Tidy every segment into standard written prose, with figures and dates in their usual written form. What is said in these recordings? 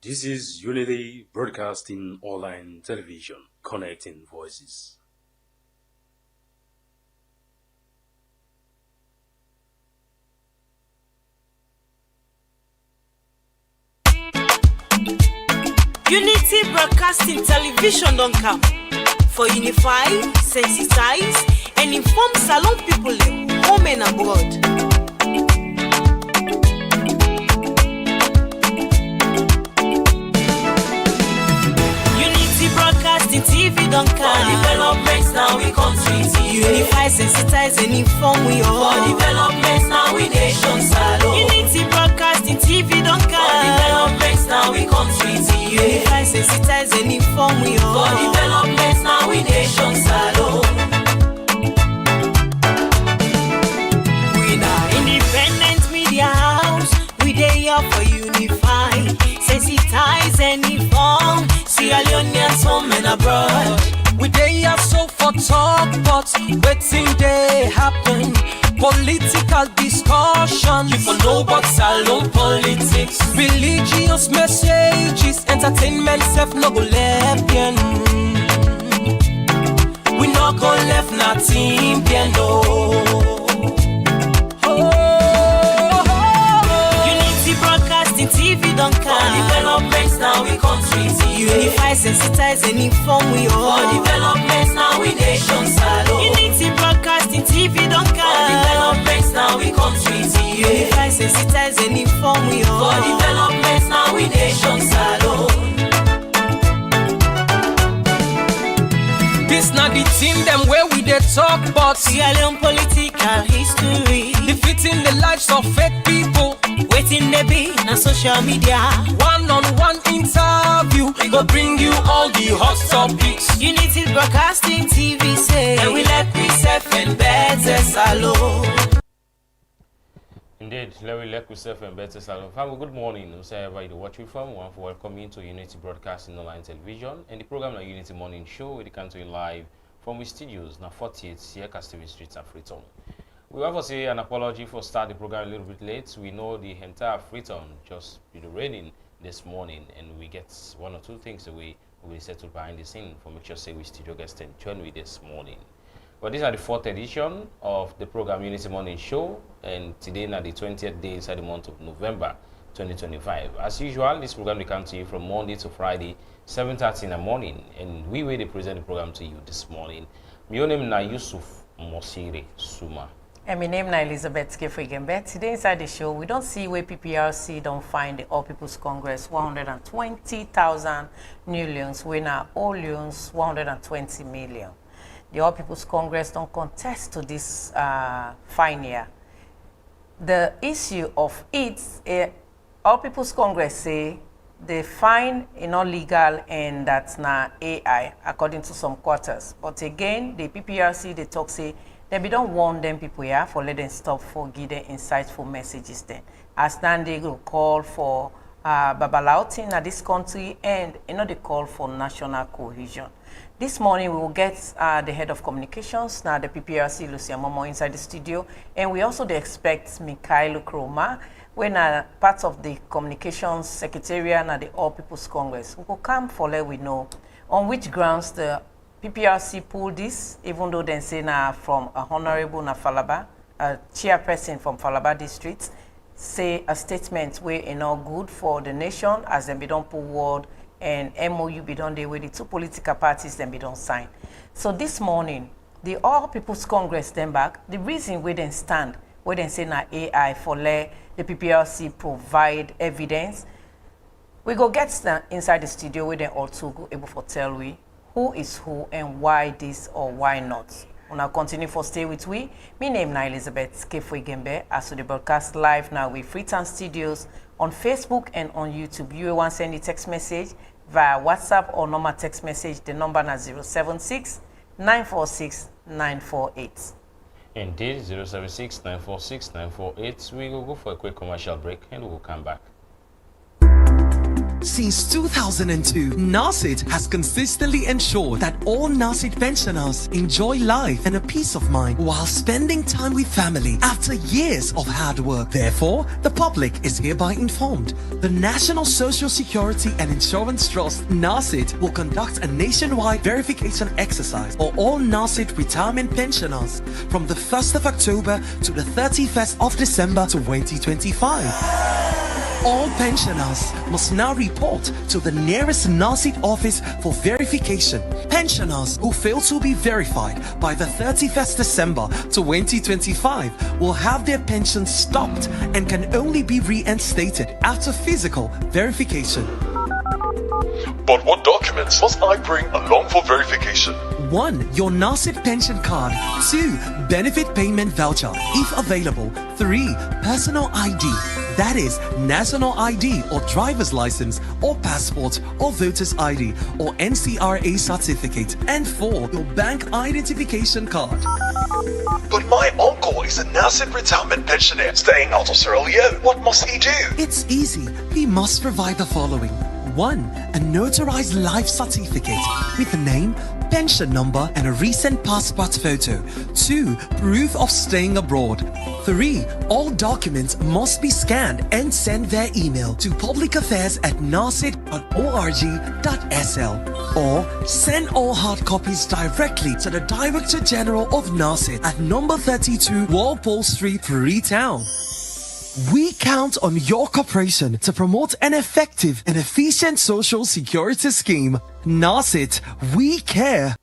This is Unity Broadcasting Online Television, connecting voices. Unity Broadcasting Television don't come for unify, sensitize, and inform Salon people home and abroad. TV don't come. For developments now we country TV. Unify, sensitize and inform we all. For developments now we nation salon. Unity Broadcasting TV don't come. For developments now we country TV. Unify, sensitize and inform we all. For developments now we nation salon. We are independent media house. We dey here for unify, sensitize and inform. Sierra Leoneans home and abroad. We dey here so for talk, but waiting they happen. Political discussions. You for know about salon politics. Religious messages, entertainment self no go left bien. We no go left nothing bien no. TV don't come. For developments now we country TV. Unify, sensitize and inform we all. For developments now we nation salon. Unity Broadcasting TV don't come. For developments now we country TV. Unify, sensitize and inform we all. For developments now we nation salon. This not the team them where we dey talk about Sierra Leone political history. Defeating the lives of fake people. Waiting they be na social media. One-on-one interview. We go bring you all the hot topics. Unity Broadcasting TV say, and we let we self and better salon. Indeed, Larry Lekusef and Better Salon. Family, good morning. Whoever you watch you from, one for welcome you to Unity Broadcasting Online Television and the program the Unity Morning Show. We come to you live from the studios na 48 Sierra Stevens Street, Freetown. We have to say an apology for starting the program a little bit late. We know the entire Freetown just been raining this morning, and we get one or two things away. We will settle behind the scene for make sure say we studio guest and join with this morning. But these are the 4th edition of the program Unity Morning Show, and today is the 20th day inside the month of November 2025. As usual, this program will come to you from Monday to Friday, 7:30 in the morning, and we will present the program to you this morning. My name is Yusuf Mosire Suma. And my name is Elizabeth Kefrigembe. Today inside the show, we don't see where PPRC don't find the All People's Congress 120,000 new loans, when now all loans 120 million. The All People's Congress don't contest to this fine year. The issue of it, All People's Congress say the fine is not legal and that's not AI, according to some quarters. But again, the PPRC, they talk say, they don't want them people here for let them stop for giving insightful messages then. As then they will call for babalauting in this country and they call for national cohesion. This morning we will get the head of communications, now the PPRC, Lucia Momo, inside the studio. And we also expect Mikhail Kroma, when part of the communications secretariat and the All People's Congress. We will come for let we know on which grounds the PPRC pulled this, even though they say now from a honorable Falaba, a chairperson from Falaba district, say a statement where not good for the nation as them be don't pull word and MOU be done there with the two political parties then be don't sign. So this morning, the All People's Congress then back, the reason we then stand, where they say now AI for let the PPRC provide evidence, we go get inside the studio where they also go able to tell we who is who and why this or why not. We'll continue for stay with we. My name is Elizabeth Kefrigembe. As we broadcast live now with Freetown Studios on Facebook and on YouTube. You want to send a text message via WhatsApp or normal text message. The number is 076-946-948. Indeed, 076-946-948. We will go for a quick commercial break and we'll come back. Since 2002, NARSIT has consistently ensured that all NARSIT pensioners enjoy life and a peace of mind while spending time with family after years of hard work. Therefore, the public is hereby informed. The National Social Security and Insurance Trust, NARSIT, will conduct a nationwide verification exercise for all NARSIT retirement pensioners from the 1st of October to the 31st of December 2025. All pensioners must now report to the nearest NARSIT office for verification. Pensioners who fail to be verified by the 31st December 2025 will have their pensions stopped and can only be reinstated after physical verification. But what documents must I bring along for verification? 1. Your NARSIT pension card. 2. Benefit payment voucher, if available. 3. Personal ID. That is, national ID or driver's license or passport or voter's ID or NCRA certificate. And 4. Your bank identification card. But my uncle is a NARSIT retirement pensioner staying out of Sierra Leone. What must he do? It's easy. He must provide the following. 1. A notarized life certificate with the name, pension number and a recent passport photo. 2. Proof of staying abroad. 3. All documents must be scanned and sent via email to publicaffairs@narsit.org.sl or send all hard copies directly to the Director General of NARSIT at number 32 Walpole Street, Freetown. We count on your cooperation to promote an effective and efficient social security scheme. NARSIT, we care.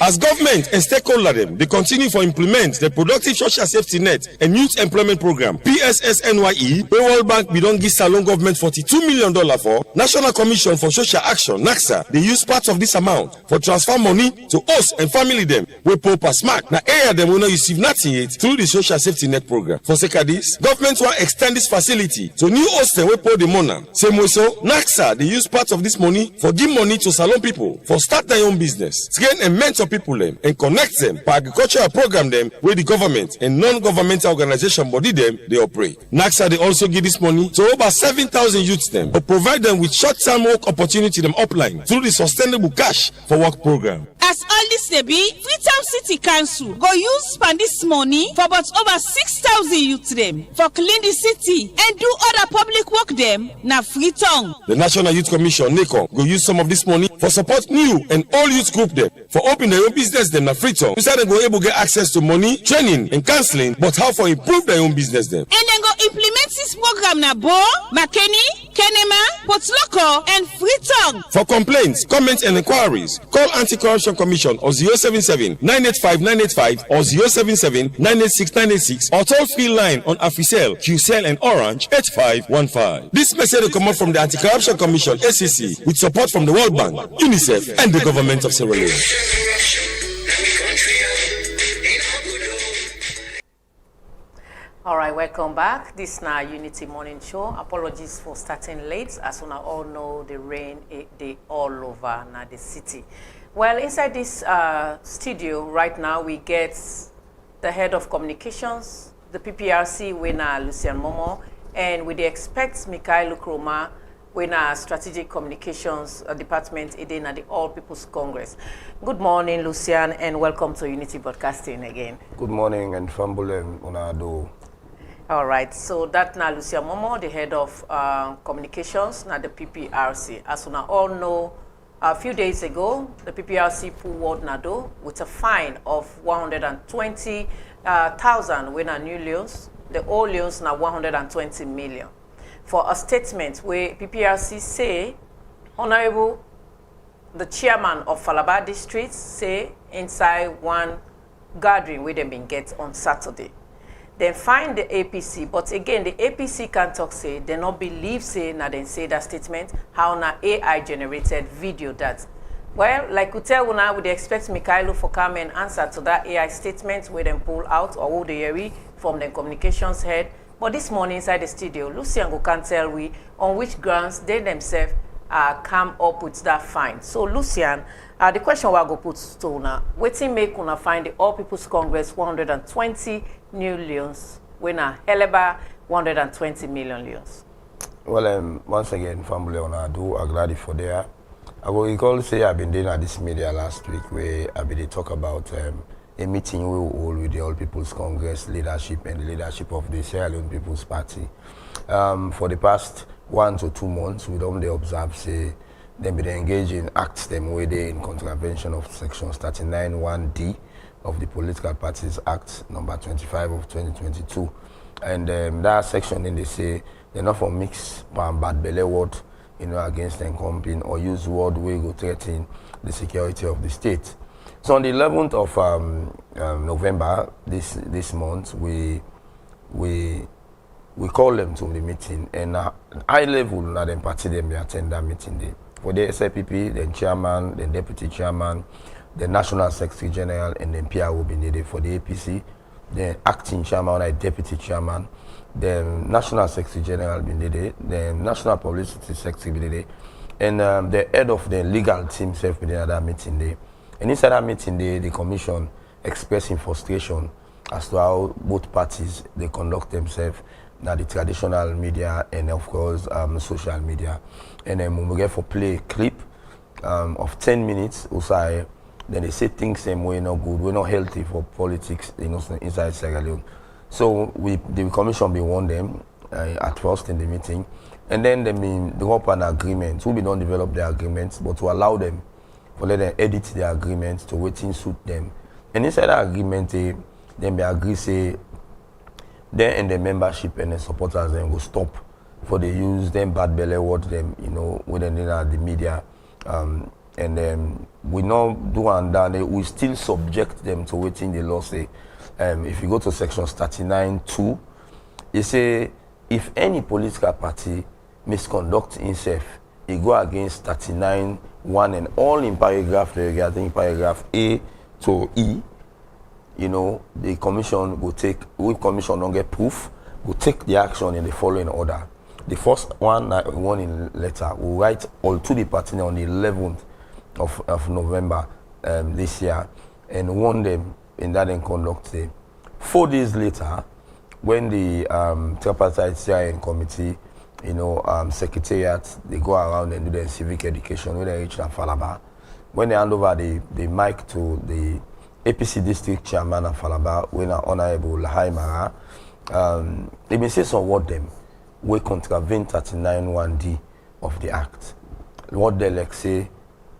As government and stakeholder them, they continue to implement the Productive Social Safety Net and Youth Employment Program, PSSNYE, where World Bank don't give Salon government $42 million for. National Commission for Social Action, NACSA, they use part of this amount for transfer money to us and family them. We pop a smack. Now, air them will not receive nothing yet through the Social Safety Net Program. For sake of this, government will extend this facility to new hostel we put the money. Same way so, NACSA, they use part of this money for give money to Salon people for start their own business. Again, and mentor people them and connect them for agricultural program them where the government and non-governmental organization body them they operate. NACSA they also give this money to over 7,000 youths them to provide them with short-term work opportunity them upline through the Sustainable Cash for Work program. As all this dey be, Freetown City Council go use spend this money for about over 6,000 youths them for clean the city and do other public work them na Freetown. The National Youth Commission NACON go use some of this money for support new and all youth group them for open their own business them na Freetown. Instead they go able to get access to money, training and counseling, but how for improve their own business them. And then go implement this program na Bo, Makeni, Kenema, Port Loko and Freetown. For complaints, comments and inquiries, call Anti-Corruption Commission or 077-985-985 or 077-986-986 or toll-free line on Africell, QCell and Orange 8515. This message will come out from the Anti-Corruption Commission ACC with support from the World Bank, UNICEF and the government of Sierra Leone. All right, welcome back. This is now Unity Morning Show. Apologies for starting late. As we all know, the rain they all over now the city. Well, inside this studio right now, we get the head of communications, the PPRC winner Lucian Momo, and we expect Mikhail Kroma winner strategic communications department again at the All People's Congress. Good morning, Lucian, and welcome to Unity Broadcasting again. Good morning, and Fambulem Unado. All right, so that now Lucia Momo, the head of communications, now the PPRC. As we all know, a few days ago, the PPRC pulled Nado with a fine of 120,000 winner new loans. The old loans now 120 million. For a statement where PPRC say, Honorable, the chairman of Falaba District say inside one gathering where they been get on Saturday. Then find the APC, but again, the APC can talk say, they not believe say, now then say that statement, how na AI generated video that. Well, like we tell you now, we expect Mikhailo for come and answer to that AI statement where them pull out or who they hear from the communications head. But this morning inside the studio, Lucian go can tell we on which grounds they themselves come up with that fine. So Lucian, the question we go put to now, waiting make una find the All People's Congress 120 new loans when a Heleba 120 million leons. Well, once again, family on Adu, I'm glad for there. I will recall say I've been doing at this media last week where I've been talk about a meeting we will hold with the All People's Congress leadership and the leadership of the Sierra Leone People's Party. For the past 1 to 2 months, we don't observe say they been engaged in acts them where they in contravention of section 39(1)(d) of the Political Parties Act number 25 of 2022. And that section then they say they're not for mix bad belly word, against the company or use word we go threaten the security of the state. So on the 11th of November this month, we call them to the meeting, and high level now them party them they attend that meeting day. For the SIPP, the chairman, the deputy chairman, the national secretary general, and then PR will be needed. For the APC, the acting chairman and deputy chairman, the national secretary general will be needed, the national publicity secretary will be needed, and the head of the legal team self within that meeting day. And inside that meeting day, the commission expressing frustration as to how both parties they conduct themselves. Now the traditional media and of course social media. And then when we get for play a clip of 10 minutes also, then they say things same way not good, we're not healthy for politics inside Sierra Leone. So the commission be warned them at first in the meeting, and then they go up an agreement. We don't develop the agreements, but to allow them for let them edit the agreement to waiting suit them. And inside the agreement then they agree say then and the membership and the supporters then will stop for the use them bad belly word them within the media, and then we not do and done we still subject them to waiting the law say. If you go to section 39(2), it say if any political party misconduct itself, it go against 39(1) and all in paragraph regarding paragraph A to E. The commission will take, we commission don't get proof, will take the action in the following order. The first one in letter will write all to the party on the 11th of November this year and warn them in that and conduct day. 4 days later, when the tripartite CIN committee, secretariat, they go around and do their civic education when they reach Falaba. When they hand over the mic to the APC district chairman of Falaba, when Honorable Lahai Mara, they may say some word them, we contravene 39(1)(d) of the act. What they like say,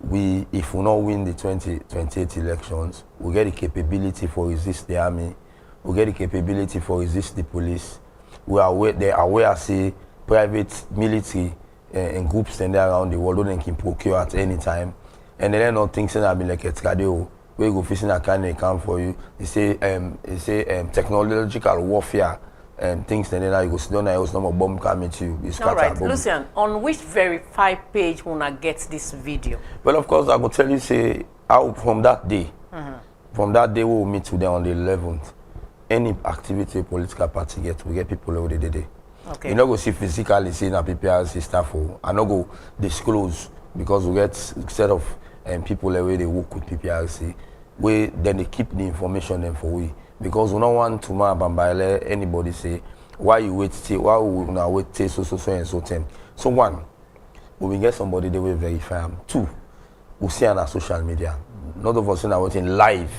if we not win the 2028 elections, we get the capability for resist the army, we get the capability for resist the police. They are aware say private military and groups standing around the world they can procure at any time, and they're not thinking that be like a tradio. We go facing a kind of account for you. They say technological warfare and things, and then you go sit down and it's no more bomb coming to you. All right, Lucian, on which verified page will I get this video? Well, of course, I will tell you say how from that day. From that day we will meet today on the 11th. Any activity a political party we get people over the day. Okay. You not go see physically see na PPRC staff. I not go disclose because we get set of people away they work with PPRC, where then they keep the information then for we. Because we don't want to bambaile anybody say why you wait till why we now wait till so and so time. So one, when we get somebody they will verify them. 2, we see on our social media. Not of us are waiting live.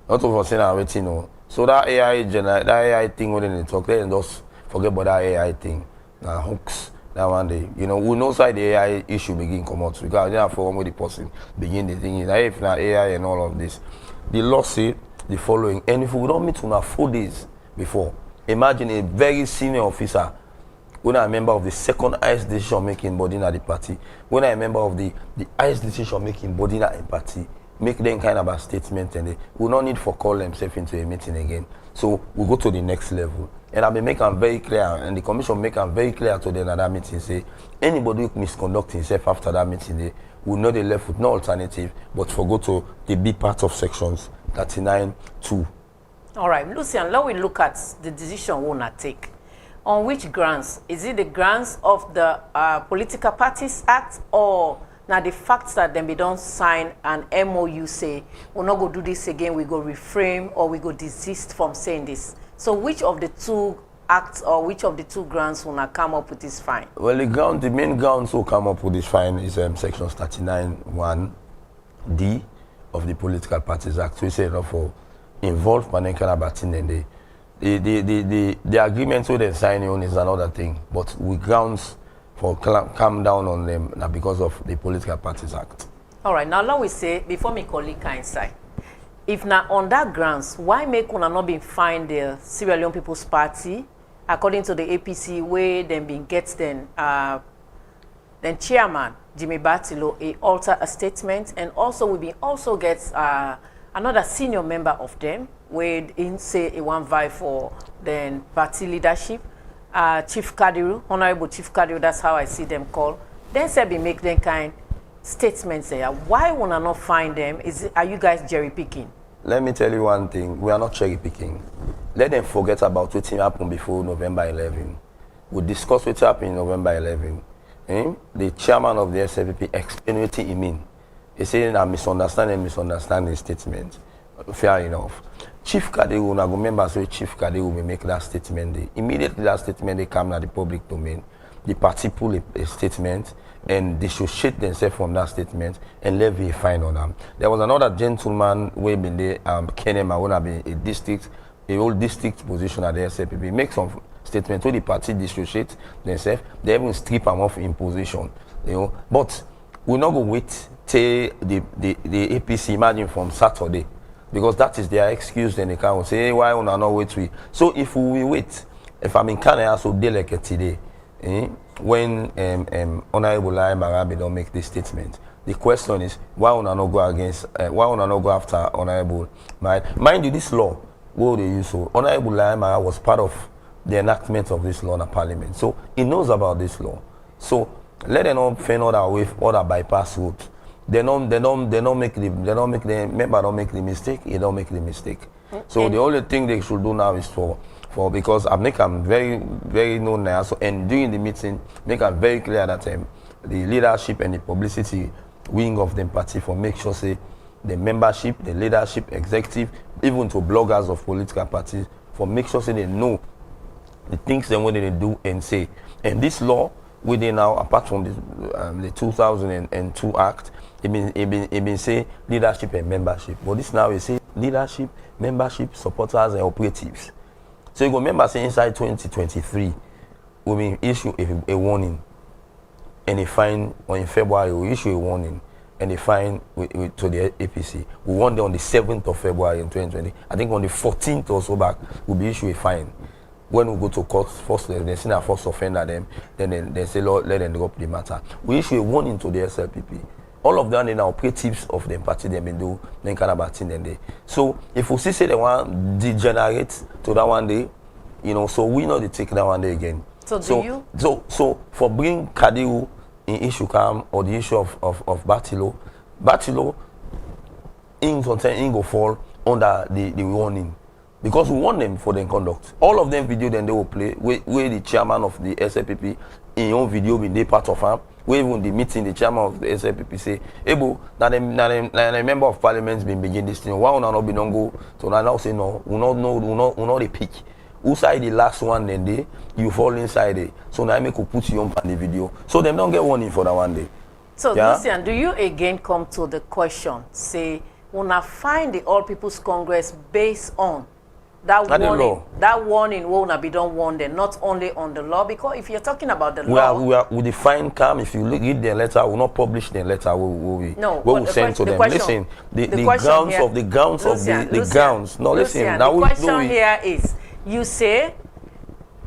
Not of us are waiting So that AI thing when they talk, they just forget about that AI thing. Hooks. That one day, we know side the AI issue begin come out because they have form with the person begin the thing. If not AI and all of this, the law say the following. And if we don't meet on 4 days before, imagine a very senior officer, when I'm a member of the second highest decision making body in the party, when I'm a member of the highest decision making body in the party, make them kind of a statement, and they will not need for call themselves into a meeting again. So we go to the next level. And I've been making very clear, and the commission make them very clear to them at that meeting, say, anybody who misconduct himself after that meeting, they will not be left with no alternative, but for go to the B part of sections 39(2). All right, Lucian, let we look at the decision we want to take. On which grounds? Is it the grounds of the Political Parties Act, or now the fact that then we don't sign an MOU say, we'll not go do this again, we go reframe, or we go desist from saying this? So which of the two act, or which of the two grounds will not come up with this fine? Well, the main grounds who come up with this fine is section 39(1)(d) of the Political Parties Act. So it's enough for involved Panenkana Batin, and the agreement with they sign on is another thing, but we grounds for calm down on them now because of the Political Parties Act. All right, now let we say, before me colleague inside, if now on that grounds, why make una not been find the Sierra Leone People's Party, according to the APC, where them been gets then chairman Jimmy Bartilo alter a statement, and also we been also gets another senior member of them, where in say a one vie for then party leadership, Chief Kadiru, Honorable Chief Kadiru, that's how I see them call. Then say be make them kind statements there. Why wanna not find them? Are you guys cherry picking? Let me tell you one thing. We are not cherry picking. Let them forget about what happened before November 11. We discuss what happened in November 11. The chairman of the SLPP explained what he mean. He said a misunderstanding statement. Fair enough. Chief Kadiru, I remember so Chief Kadiru will make that statement. Immediately that statement they come to the public domain. The party pull a statement and dissociate themselves from that statement and levy a fine on them. There was another gentleman way been there, Kenema, wanna be a whole district position at the SLPP, make some statement where the party dissociate themselves, they even strip them off in position. But we're not going to wait till the APC imagine from Saturday, because that is their excuse. Then they can say, hey, why we not wait? So if we wait, if I'm in Canada, so day like today, when Honorable Lai Marabi don't make this statement, the question is why we not go against, why we not go after Honorable mind you, this law, what they use, so Honorable Lai Marabi was part of the enactment of this law in the Parliament, so he knows about this law. So let them not find other way, other bypass route. They don't make the member don't make the mistake. He don't make the mistake. So the only thing they should do now is for because I make them very very known now. So and during the meeting, make them very clear that the leadership and the publicity wing of the party for make sure say the membership, the leadership, executive, even to bloggers of political parties for make sure say they know the things they want to do and say. And this law within now, apart from the 2002 Act, it been say leadership and membership. But this now is say leadership, membership, supporters, and operatives. So you go remember say inside 2023, we will issue a warning and a fine, or in February we issue a warning and a fine to the APC. We warned them on the 7th of February in 2020. I think on the 14th or so back, we'll be issued a fine. When we go to court, first they see a first offender them, then they say, Lord, let them drop the matter. We issue a warning to the SLPP. All of them are operatives of the party they been do, then kind of batting then they. So if we see say they want degenerate to that one day, so we know they take that one day again. So for bring Kadiru in issue come or the issue of Bartilo, in go fall under the warning. Because we want them for their conduct. All of them video then they will play where the chairman of the SLPP in your video been they part of him. Where even the meeting the chairman of the SLPP say, Ebo, now the member of parliament been begin this thing. Why we not be don't go? So now say no, we not the pick. Who side the last one then day, you fall inside it. So now I make you put you on the video. So them don't get warning for that one day. So Lucian, do you again come to the question, say, when I find the All People's Congress based on that warning will not be done one day, not only on the law, because if you're talking about the law, we define calm. If you read the letter, we will not publish the letter. We will send to them. Listen, the grounds of the grounds of the grounds. No, listen. Now the question here is, you say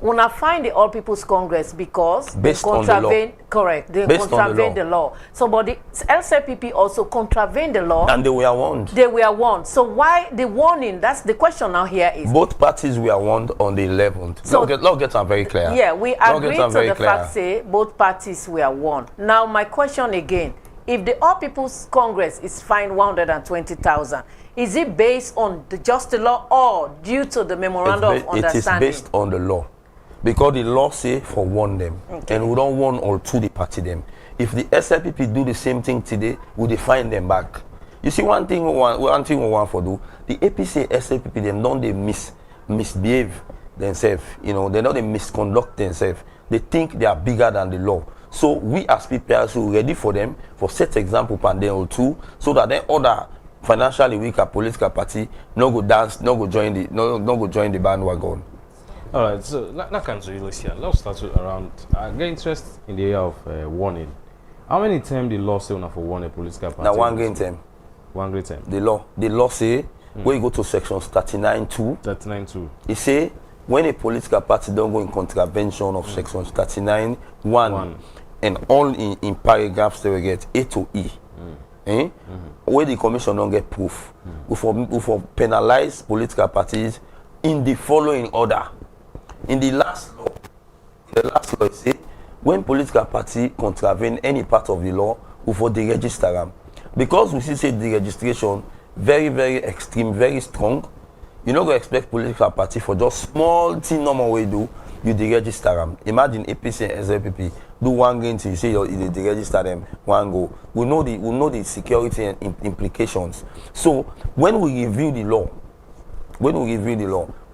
when I find the All People's Congress because based they contravene, correct, they contravene the law. So, but the LCPP also contravene the law. And they were warned. They were warned. So why the warning? That's the question now here is. Both parties were warned on the 11th. So, let's get them very clear. Yeah, we agree to the fact say both parties were warned. Now, my question again, if the All People's Congress is fined 120,000, is it based on just the law or due to the memorandum of understanding? It is based on the law. Because the law say for warn them, and we don't warn all to the party them. If the SLPP do the same thing today, we define them back. You see, one thing we want for do, the APC SLPP them don't they misbehave themselves. You know, they know they misconduct themselves. They think they are bigger than the law. So we as PPRC ready for them for set example pandemic too, so that then other financially weaker political party no go dance, no go join the bandwagon. All right, so that comes to you, Lucian. Let's start with around. I get interest in the area of warning. How many times the law say una for warn a political party? Now one great term. One great term. The law say when you go to sections 39(2). 39(2). It say when a political party don't go in contravention of sections 39(1) and all in paragraphs they will get A to E. Where the commission don't get proof, we for penalize political parties in the following order. In the last law it say when political party contravene any part of the law, we for deregister them. Because we see say the registration very, very extreme, very strong. You not gonna expect political party for just small thing normal way do you deregister them. Imagine APC and SLPP do one green thing, you say you deregister them one go. We know the security and implications. So when we review the law,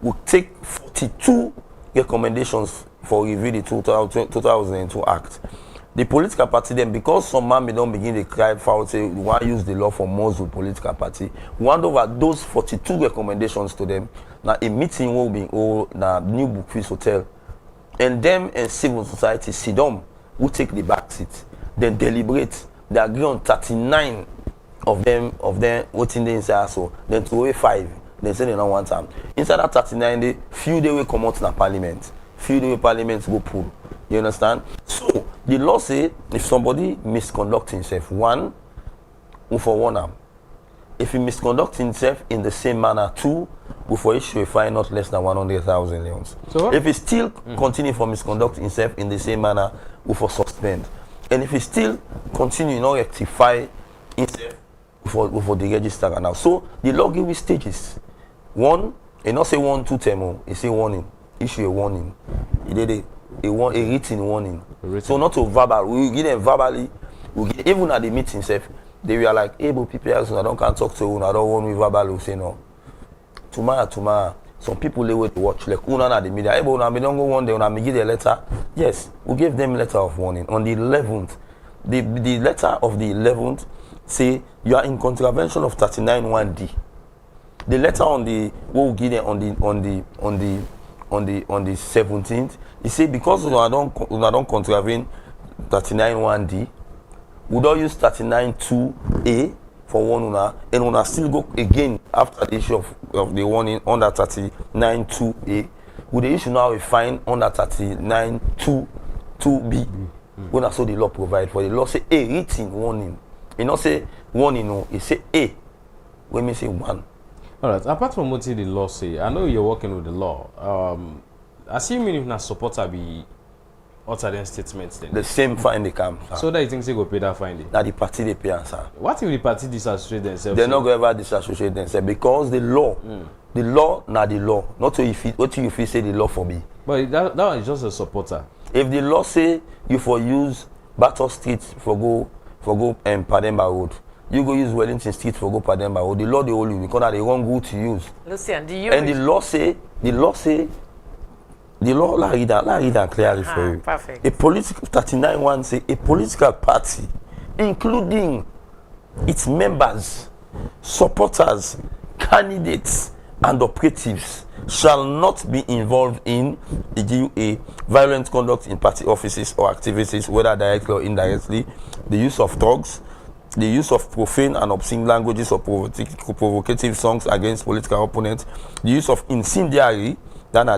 we take 42 recommendations for review the 2002 Act. The political party then, because some man may don't begin to cry foul, say we want to use the law for muzzle political party. We hand over those 42 recommendations to them. Now a meeting will be na New Bookfields Hotel, and them and civil society sit down, who take the back seat, then deliberate. They agree on 39 of them voting the inside, so then to away 5. They say they don't want time. Inside that 39 day, few they will come out in the parliament. Few day parliament go pull. You understand? So the law say if somebody misconduct himself, one, we for one arm. If he misconduct himself in the same manner, two, we for issue a fine not less than 100,000 leons. So if he still continue for misconduct himself in the same manner, we for suspend. And if he still continue not rectify himself, we for deregister now. So the law give we stages. One, it not say 1, 2 term, it say warning. Issue a warning. He did it. A written warning. So not to verbal. We give them verbally. Even at the meeting, they were like, hey, but people I don't can't talk to you. I don't want me verbal. We say no. Tomorrow. Some people they wait to watch. Like una at the media. Hey, but we don't go one day. We give the letter. Yes, we gave them letter of warning on the 11th. The letter of the 11th say you are in contravention of 39(1)(d). The letter on the what we give them on the 17th, he said because we don't contravene 39(1)(d), we don't use 39(2)(a) for one una, and una still go again after the issue of the warning under 39(2)(a). We the issue now a fine under 39(2)(b). When I saw the law provide for the law say a written warning. It not say warning no, it say a. When me say one. All right. Apart from what the law say, I know you're working with the law. Assuming if not supporter be utter them statements, then the same fine they come. So that you think they go pay that fine? Now the party they pay answer. What if the party disassociate themselves? They're not going to ever disassociate themselves because the law, the law, the law. Not so if what you feel say the law for me. But that one is just a supporter. If the law say you for use Battle Street for go Pademba Road, you go use Wellington Street for go Pademba Road. The law they hold you because they wrong route to use. Lucian, do you? And the law la read and clearly for you. Perfect. A political 39(1) say a political party, including its members, supporters, candidates, and operatives, shall not be involved in a violent conduct in party offices or activities, whether directly or indirectly, the use of thugs, the use of profane and obscene languages or provocative songs against political opponents, the use of incendiary,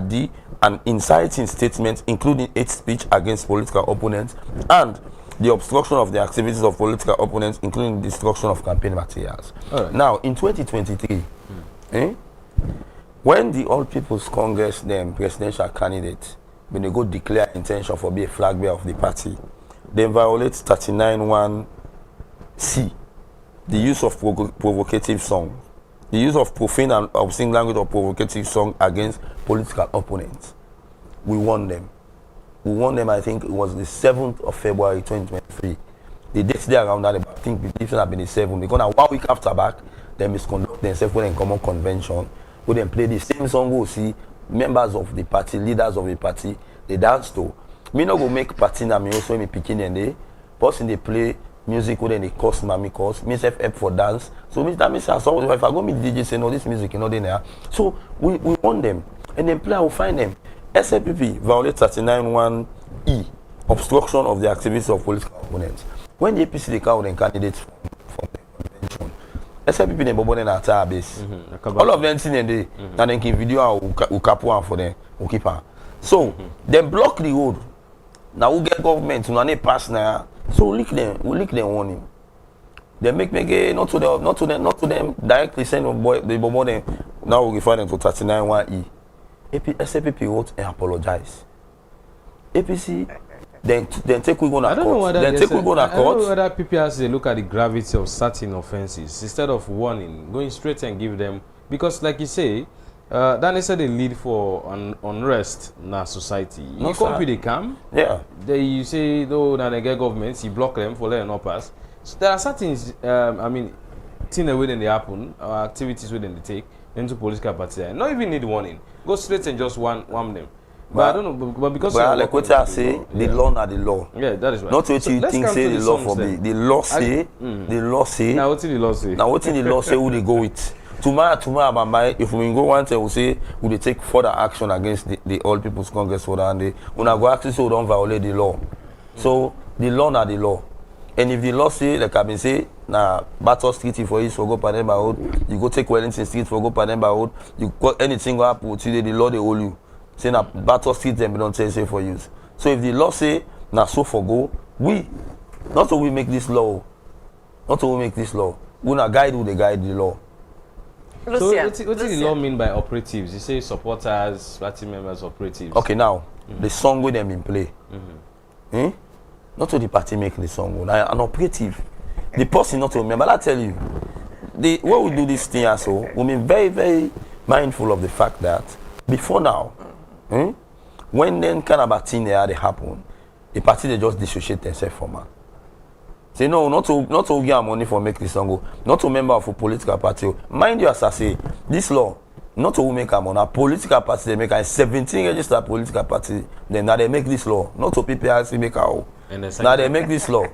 D, and inciting statements, including hate speech against political opponents, and the obstruction of the activities of political opponents, including destruction of campaign materials. Right. Now, in 2023, when the All People's Congress, them presidential candidate, when they go declare intention for be a flag bearer of the party, they violate 39(1)(c), the use of provocative song, the use of profane and obscene language or provocative song against political opponents. We won them. I think it was the 7th of February 2023. The dates there around that, I think it have been the 7th. Because now 1 week after back, they misconduct themselves when they come on convention. We then play the same song we see members of the party, leaders of the party, they dance to. Me no go make party na me also me picking and they person they play music when they cost mommy cost, me self help for dance. So me that means so if I go meet DJ say no this music you know they there. So we want them and then play will find them. SLPP violate 39(1)(e) obstruction of the activities of political opponents. When the APC they call them candidates from the convention, SLPP they bobo na attack base. All of them seen they and then give video will cap one for them, will keep her. So them block the road. Now we get government to not pass now. So we leak them warning. They make not to them directly send them boy the bobo them. Now we refer them to 39(1)(e). SLPP wrote and apologize. APC then take we go to court. Then take we go to court. I don't know whether PPRC they look at the gravity of certain offenses instead of warning, going straight and give them, because like you say, that is a lead for unrest in our society. You come with the calm. Yeah. You say though now they get governments, you block them for letting not pass. So there are certain things when they happen, activities when they take into political party. Not even need warning. Go straight and just warn them. But I don't know, but because like what I say, the law are the law. Yeah, that is right. Not what you think say the law for me. The law say, the law say. Now what did the law say? Now what did the law say? Who they go with? Tomorrow, if we go one we say would they take further action against the All People's Congress for that, and they when I go actually so don't violate the law. So the law are the law. And if the law say, like I've been say, Battle Street for you for go Pademba Road, you go take Wellington Street for go Pademba Road, you got anything go happen today, the law they hold you. Say na Battle Street them don't say for use. So if the law say na so for go, we not so we make this law. Not so we make this law. We na guide who they guide the law. Lucia, so what does the law mean by operatives? You say supporters, party members, operatives. Okay, now the song with them in play. Not to the party make the song, an operative. The person not to remember. I tell you, the way we do this thing also, we be very, very mindful of the fact that before now, when then kind of a thing they happen, the party they just dissociate themselves from man. Say no, not to get money for make this song go, not to member of a political party. Mind you, as I say, this law, not to make a money, a political party they make a 17 registered political party, then now they make this law, not to PPRC make a now they make this law.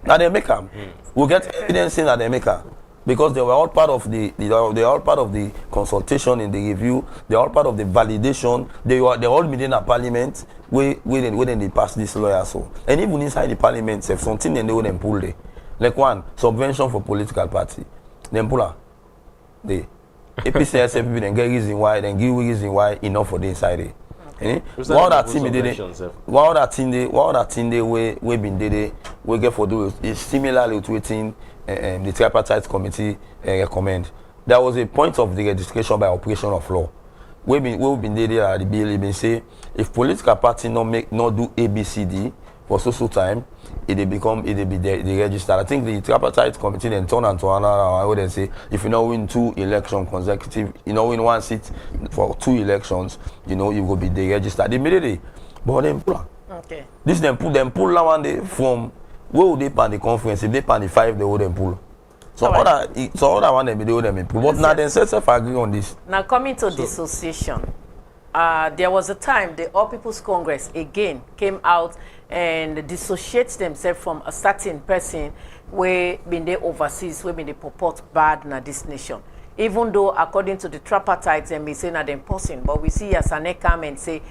Now they make them. We'll get evidence in that they make them. Because they were all part of they are all part of the consultation in the review, they are all part of the validation, they all within a parliament where they pass this law so. And even inside the parliament, if something they know them pull they. Like one, subvention for political party. Then pull her. They APC SLPP then get reason why, then give reason why enough for the inside it. What other thing they we been did we get for do is similarly to waiting the tripartite committee recommend. There was a point of the registration by operation of law. We been did at the bill been say if political party not do ABCD for so time, it be the registered. I think the tripartite committee then turn and turn around. I would say if you know win 2 elections consecutive, you know win 1 seat for 2 elections, you know you will be the registered immediately. But then pull. Okay. This then pull that one day from where would they pan the conference? If they pan the 5, they would then pull. So other one they would then pull. But now then self agree on this. Now coming to dissociation, there was a time the All People's Congress again came out and dissociates themselves from a certain person where been they overseas, where been they purport bad na this nation. Even though according to the tripartites and we say na them person, but we see Asane come and say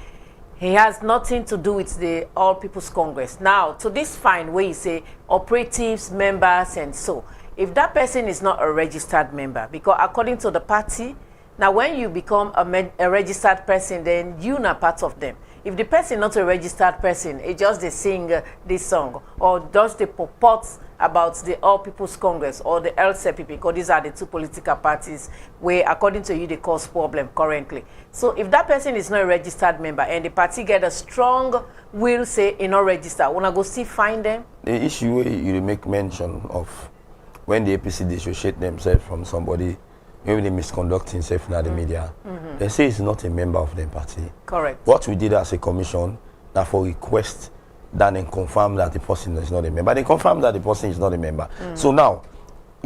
he has nothing to do with the All People's Congress. Now to this fine where you say operatives, members and so. If that person is not a registered member, because according to the party, now when you become a registered person, then you're not part of them. If the person not a registered person, it just they sing this song or just they purport about the All People's Congress or the LCPP, because these are the 2 political parties where according to you they cause problem currently. So if that person is not a registered member and the party get a strong will say in not register, wanna go see find them? The issue where you make mention of when the APC dissociate themselves from somebody, maybe they misconduct himself in the media, they say he's not a member of the party. Correct. What we did as a commission, now for request, then they confirm that the person is not a member. They confirm that the person is not a member. So now,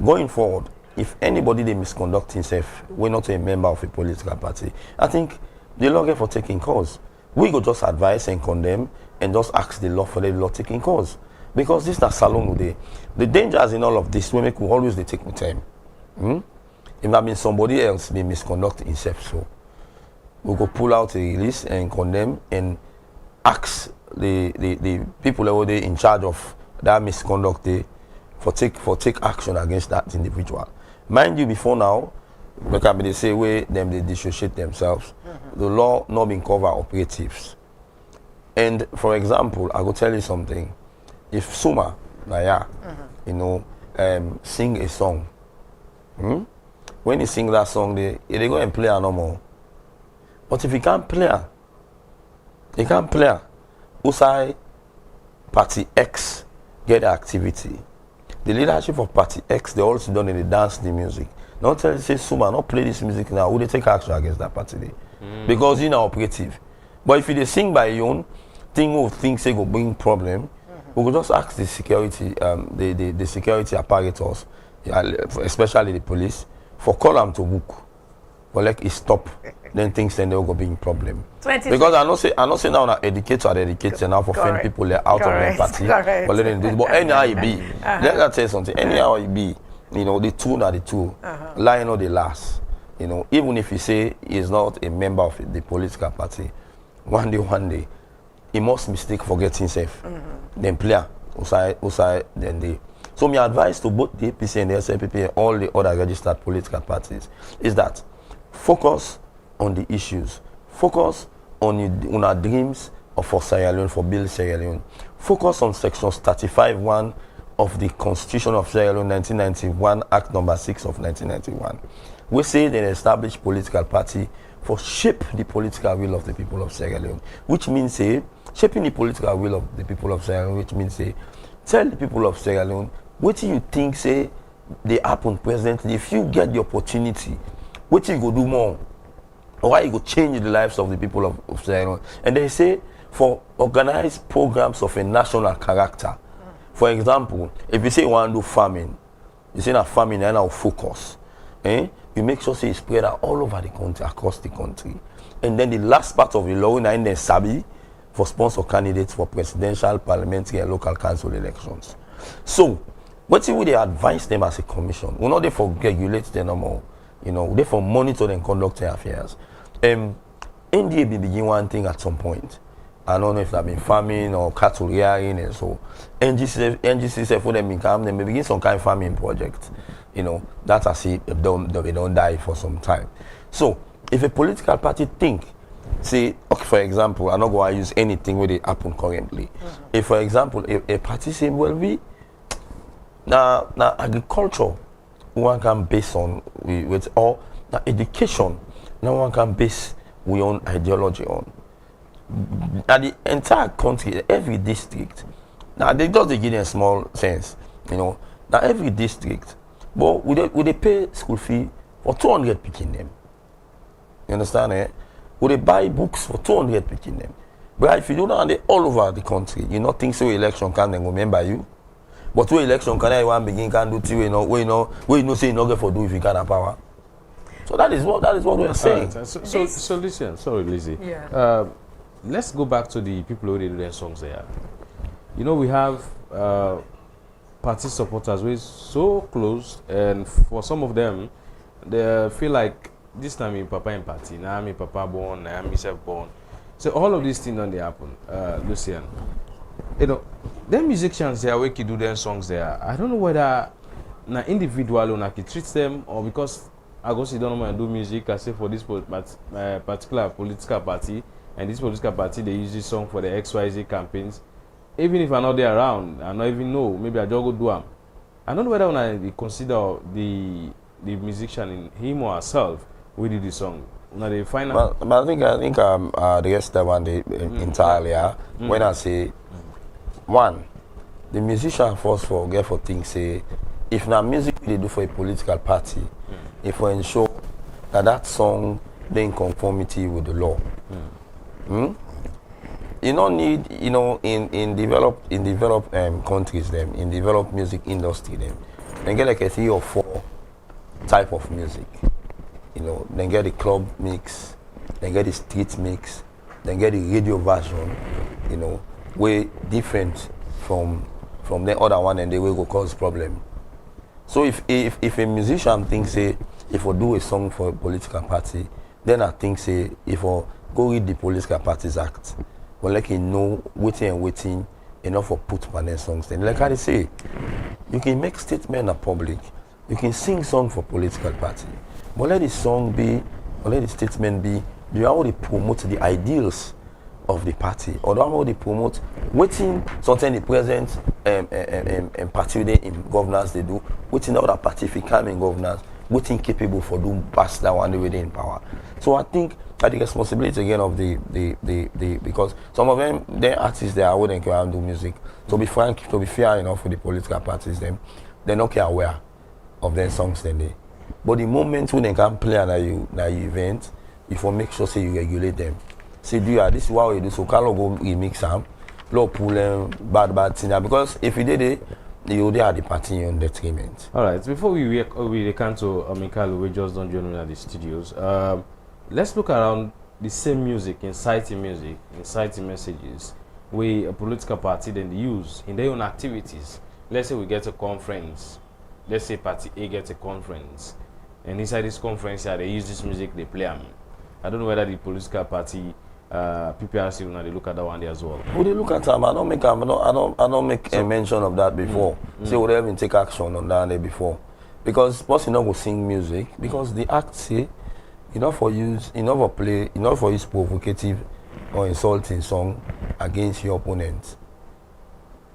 going forward, if anybody they misconduct himself, we're not a member of a political party, I think the law get for taking cause. We go just advise and condemn and just ask the law for the law taking cause. Because this is salon day. The dangers in all of this, we make always they take time. It might be somebody else may misconduct himself. So we go pull out a release and condemn and ask the people who are in charge of that misconduct they for take action against that individual. Mind you, before now, because they say way them they dissociate themselves. The law not being cover operatives. And for example, I will tell you something. If Suma, sing a song, when he sing that song, they go and play her no more. But if he can't play her, Usai Party X get the activity. The leadership of Party X, they also done in the dance, the music. Not tell say Suma, not play this music now. Would they take action against that party day? Because you know operative. But if they sing by your own, thing who thinks they go bring problem, we will just ask the security, the security apparatus, especially the police, for call them to book. But like it stop, then things then they'll go bring problem. Because I know say now na educator now for fend people out of their party. But let them do it. But anyhow it be, let me tell you something. Anyhow it be, the two are the two. Lying or the last. Even if you say he's not a member of the political party, one day, he must mistake forget himself. Then player, outside, then they. So my advice to both the APC and the SLPP and all the other registered political parties is that focus on the issues. Focus on our dreams for Sierra Leone, for Bill Sierra Leone. Focus on sections 35(1) of the Constitution of Sierra Leone 1991, Act number 6 of 1991. We say they establish political party for shape the political will of the people of Sierra Leone, which means shaping the political will of the people of Sierra Leone, which means tell the people of Sierra Leone what you think they happen presently. If you get the opportunity, what you go do more, or why you go change the lives of the people of Sierra Leone. And they say for organized programs of a national character. For example, if you say you want to do farming, you say that farming and now focus. You make sure it's spread out all over the country, across the country. And then the last part of the law, and then Sabi, for sponsor candidates for presidential, parliamentary, and local council elections. So, what would they advise them as a commission? We're not there for regulate them no more. They're for monitor and conduct their affairs. NDA begin one thing at some point. I don't know if they've been farming or cattle rearing and so. NGC said for them income, they may begin some kind of farming project. That's as if they don't die for some time. So, if a political party say, okay, for example, I'm not going to use anything where they happen currently. If, for example, a party say, well, we now agriculture, one can base on with or now education, now one can base we own ideology on. Now the entire country, every district, now they just give them a small sense, now every district, but would they pay school fee for 200 picking them? You understand? Would they buy books for 200 picking them? But if you do that all over the country, you not think so election can then remember you. But when election can anyone begin can do till we know say not get for do if you can have power. So that is what we are saying. So listen, sorry Lizzie. Yeah. Let's go back to the people who do their songs there. We have party supporters who is so close, and for some of them, they feel like this time in Papa and party, now me Papa born, now me self born. So all of these things don't they happen, Lucian. Them musicians there we can do their songs there. I don't know whether na individual or can treat them, or because I go see don't know do music. I say for this particular political party, and this political party they use this song for the XYZ campaigns. Even if I'm not there around, I don't even know. Maybe I just go do them. I don't know whether when I consider the musician in him or herself who did the song. Now they find out. But I think the rest that one entirely. When I say one, the musician first get for things say if now music they do for a political party, if we ensure that song they in conformity with the law. You don't need, in developed countries them, in developed music industry them, then get like a 3 or 4 type of music. Then get the club mix, then get the street mix, then get the radio version, you know, way different from the other one, and they will go cause problem. So if a musician thinks say if I do a song for a political party, then I think say if I go read the Political Parties Act, well, like you know waiting enough for put panel songs. Then like I say, you can make statement in public, you can sing song for political party, but let the song be, or let the statement be, you how they promote the ideals of the party, or how they promote waiting something the present party in governance they do, waiting other party if come in governance, waiting capable for doing pass that one way in power. So I think that the responsibility again of the because some of them, they're artists, they are wouldn't care and do music. To be frank, to be fair enough for the political parties, they're not aware of their songs then they. But the moment when they can play at your event, if you make sure say you regulate them. Say do you this is what we do, so Carlo go remix them, low pull them bad thing because if you did it, you would have the party on detriment. Alright, before we come to Mikhailo, we just don't join at the studios. Let's look around the same music, inciting messages, where a political party then use in their own activities. Let's say we get a conference, let's say party A gets a conference, and inside this conference they use this music, they play them. I don't know whether the political party PPRC when they look at that one there as well. Would they look at them? I don't make a mention of that before. Say would they even take action on that day before? Because person not go sing music because the act say enough for use provocative or insulting song against your opponent.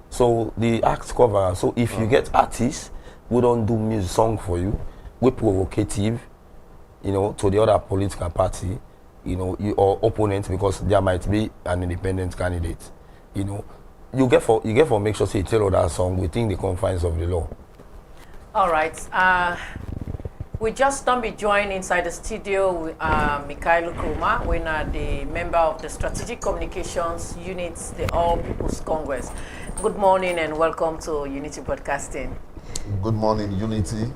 So the act cover. So if you get artists who don't do music song for you, we provocative, you know, to the other political party, you know, or opponent because there might be an independent candidate, you know, you get for make sure say you tell that song within the confines of the law. All right. We just don't be joined inside the studio with Mikhailo Krumah, we are the member of the Strategic Communications Unit, the All People's Congress. Good morning and welcome to Unity Broadcasting. Good morning, Unity.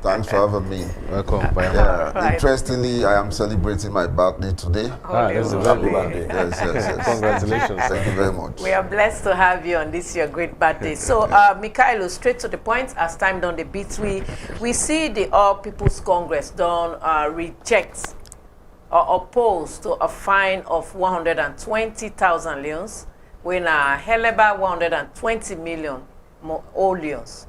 Thanks for having me. Welcome. Right. Interestingly, I am celebrating my birthday today. That's a happy birthday. Yes. Congratulations. Thank you very much. We are blessed to have you on this your great birthday. So, Mikhailo, straight to the point, as time done the beat, we see the All People's Congress don't reject or oppose to a fine of 120,000 leons when a Heleba 120 million more leons.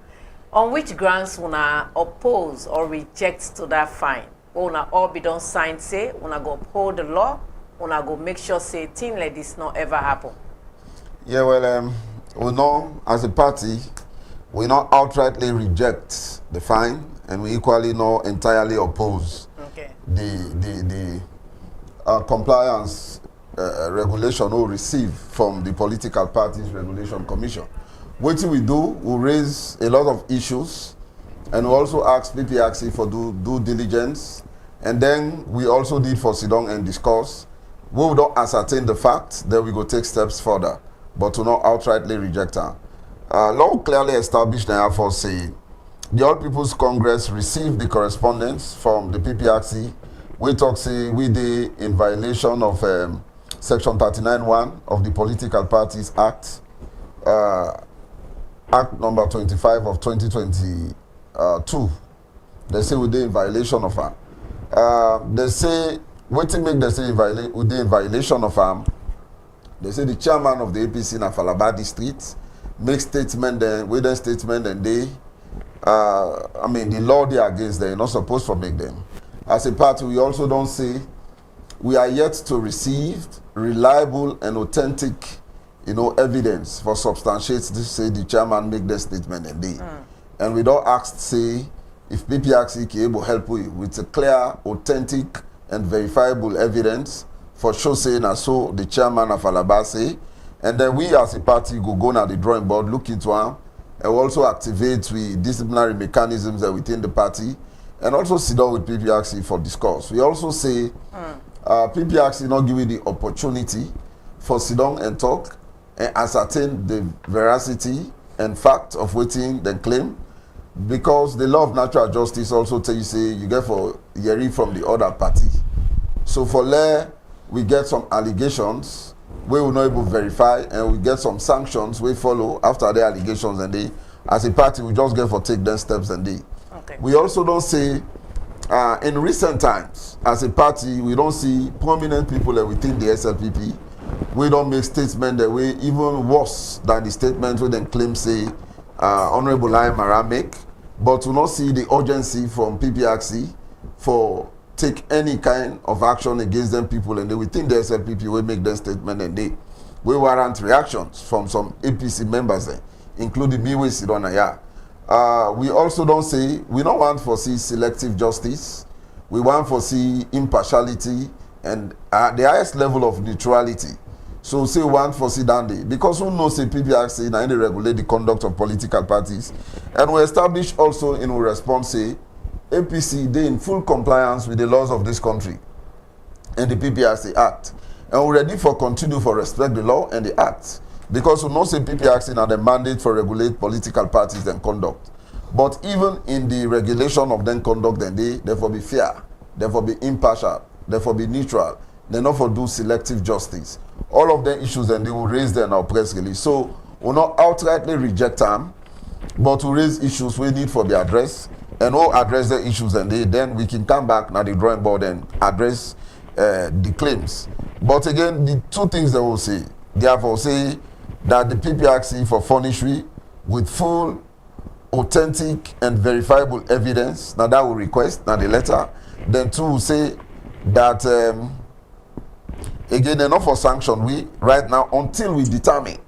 On which grounds una oppose or reject to that fine? Una all be done sign say, una go uphold the law, una go make sure say thing like this not ever happen. Yeah, well, we know as a party, we not outrightly reject the fine, and we equally not entirely oppose the compliance regulation we receive from the Political Parties Regulation Commission. What we do, we raise a lot of issues, and we also ask PPRC for due diligence, and then we also did for sit down and discuss. We will not ascertain the facts, then we go take steps further, but to not outrightly reject her. Law clearly established now for say the All People's Congress received the correspondence from the PPRC. We talk say we did in violation of Section 39(1) of the Political Parties Act. Act number 25 of 2022. They say we did in violation of her. They say, waiting make they say we did in violation of her. They say the chairman of the APC in Afalaba district make statement then, with a statement and they, the law they against them, you're not supposed to make them. As a party, we also don't say we are yet to receive reliable and authentic evidence for substantiate this say the chairman make the statement and they. And we don't ask say if PPRC can able help you with a clear, authentic and verifiable evidence for sure saying as so the chairman of Alaba say, and then we as a party go now the drawing board, look into one, and we also activate with disciplinary mechanisms within the party, and also sit down with PPRC for discourse. We also say PPRC not giving the opportunity for sit down and talk and ascertain the veracity and fact of waiting the claim, because the law of natural justice also tell you say you get for hearing from the other party. So for there, we get some allegations we will not able to verify, and we get some sanctions we follow after the allegations, and they, as a party, we just get for take them steps and they. Okay. We also don't say, in recent times, as a party, we don't see prominent people within the SLPP. We don't make statements that way even worse than the statements we then claim say Honorable Lai Mara make, but we not see the urgency from PPRC for take any kind of action against them people, and they within the SLPP we make their statement, and they we warrant reactions from some APC members there, including me we sit on here. We also don't say we don't want to see selective justice. We want to see impartiality and the highest level of neutrality. So say we want to see down there, because who knows say PPRC now they regulate the conduct of political parties, and we establish also in response say APC they in full compliance with the laws of this country and the PPRC Act, and we're ready for continue for respect the law and the act, because we know say PPRC now the mandate for regulate political parties and conduct, but even in the regulation of them conduct, then they therefore be fair, therefore be impartial, therefore be neutral, they not for do selective justice. All of them issues, and they will raise them in our press release. So we'll not outrightly reject them, but to raise issues we need for the address, and we'll address the issues, and then we can come back now the drawing board and address the claims. But again, the two things they will say, therefore say that the PPRC for furnish we with full, authentic and verifiable evidence. Now that will request, now the letter. Then two will say that again, enough for sanction we right now until we determine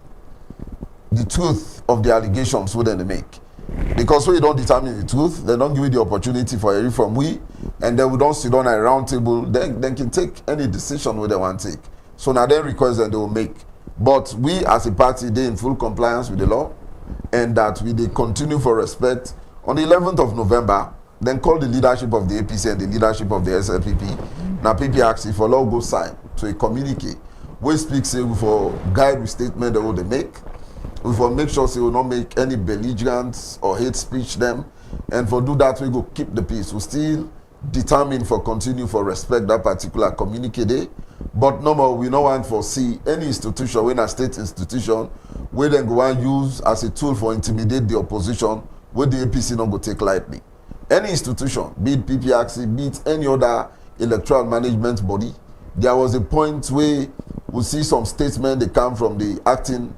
the truth of the allegations we then make. Because we don't determine the truth, they don't give you the opportunity for a reform we, and then we don't sit on a round table, then can take any decision we they want to take. So now they request that they will make. But we as a party, they in full compliance with the law, and that we they continue for respect. On the 11th of November, then call the leadership of the APC and the leadership of the SLPP. Now PPRC for law go sign to a communique. We speak say we for guide with statement that they make. We for make sure say we will not make any belligerence or hate speech them. And for do that we go keep the peace. We still determined for continue for respect that particular communique day. But no more, we no want for see any institution, when a state institution, we then go and use as a tool for intimidate the opposition, where the APC not go take lightly. Any institution, be it PPRC, be it any other electoral management body, there was a point where we see some statement they come from the acting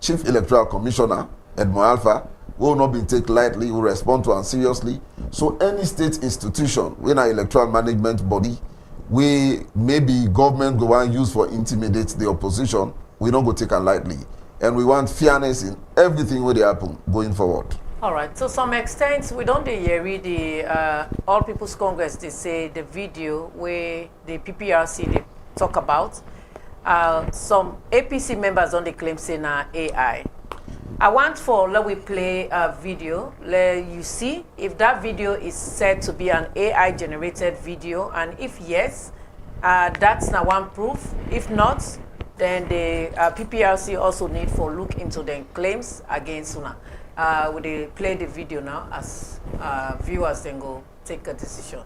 Chief Electoral Commissioner, Edmond Alpha, we will not be taken lightly, we will respond to them seriously. So any state institution, when an electoral management body, we maybe government go and use for intimidate the opposition, we don't go take it lightly. And we want fairness in everything where they happen going forward. All right, to some extent, we don't read the All People's Congress, they say the video where the PPRC they talk about. Some APC members on the claim say now AI. I want for let we play a video. Let you see if that video is said to be an AI generated video, and if yes, that's now one proof. If not, then the PPRC also need for look into the claims against Una. Would they play the video now as viewers then go take a decision?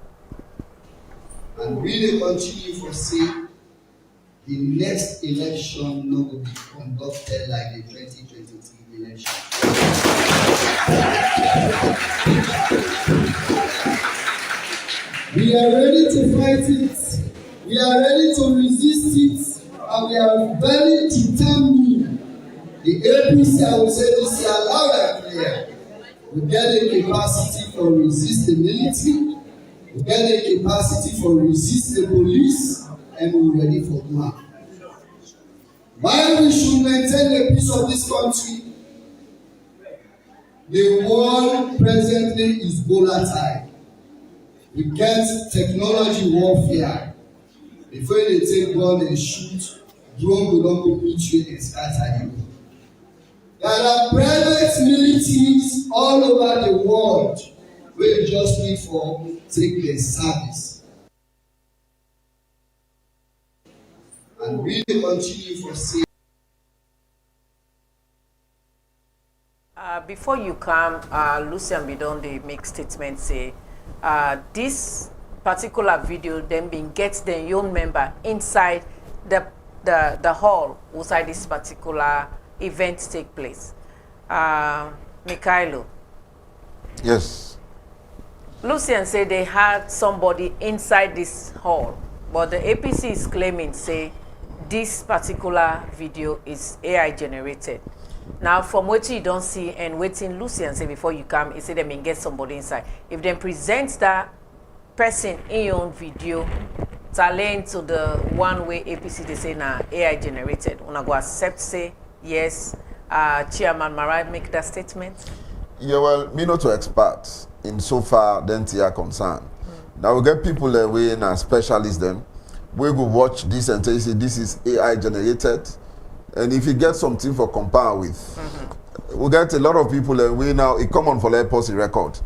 And we will continue for say the next election not will be conducted like the 2023 election. We are ready to fight it, we are ready to resist it, and we are very determined. The APC, I will say this here loud and clear. We get a capacity for resist the military, we get a capacity for resist the police, and we're ready for more. While we should maintain the peace of this country, the world presently is volatile. We get technology warfare. Before they take gun and shoot, drone will not go beat you and scatter you. There are private militaries all over the world where you just need for take their service. And we will continue for say. Before you come, Lucy and Bidon, they make statements say this particular video, then being get the young member inside the hall inside this particular event take place. Mikhailo. Yes. Lucian said they had somebody inside this hall, but the APC is claiming, say, this particular video is AI generated. Now, from what you don't see and waiting Lucian say before you come, he said they may get somebody inside. If they present that person in your own video, talent to the one way APC they say now AI generated, una go accept say yes. Chairman Marai make that statement. Yeah, well, me not to expert in so far then they are concerned. Now we get people that we and specialists them. We go watch this and say this is AI generated. And if you get something for compare with, we get a lot of people that we now it come on for their policy record.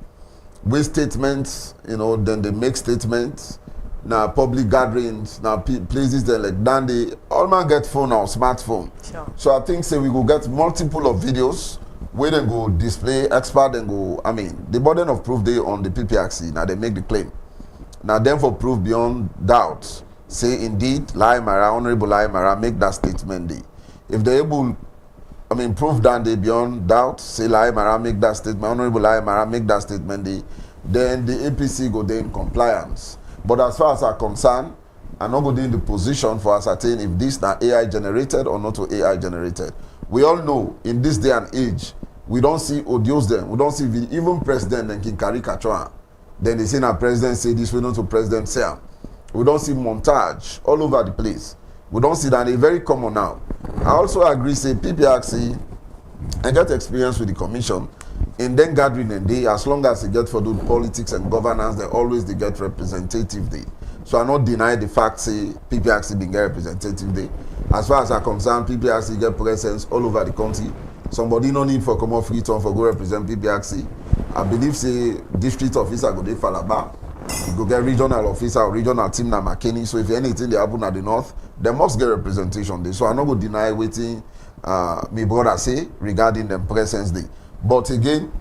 We statements, you know, then they make statements. Now public gatherings, now places that like dandy, all man get phone or smartphone. Sure. So I think say we go get multiple of videos where then go display expert and go. I mean, the burden of proof they on the PPRC. Now they make the claim. Now then for proof beyond doubt, say indeed, Lai Mara, Honorable Lai Mara, make that statement day. If they're able, I mean, prove that they beyond doubt, say Lai Mara make that statement, Honorable Lai Mara make that statement day, then the APC go there in compliance. But as far as I'm concerned, I'm not going to be in the position for ascertain if this is AI generated or not AI generated. We all know in this day and age, we don't see audios them, we don't see even president and can caricature. Then they say now president say this, we don't to president say. We don't see montage all over the place. We don't see that. It's very common now. I also agree, say PPRC, I get experience with the commission in then gathering and day, as long as they get for the politics and governance, they get representative day. So I not deny the fact, say PPRC being get representative day. As far as I'm concerned, PPRC get presence all over the country. Somebody no need for come off free turn for go represent PPRC. I believe say district officer go dey Falaba. You go get regional officer or regional team na McKinney. So if anything they happen at the north, they must get representation there. So I'm not going to deny waiting my brother say regarding them presence day. But again,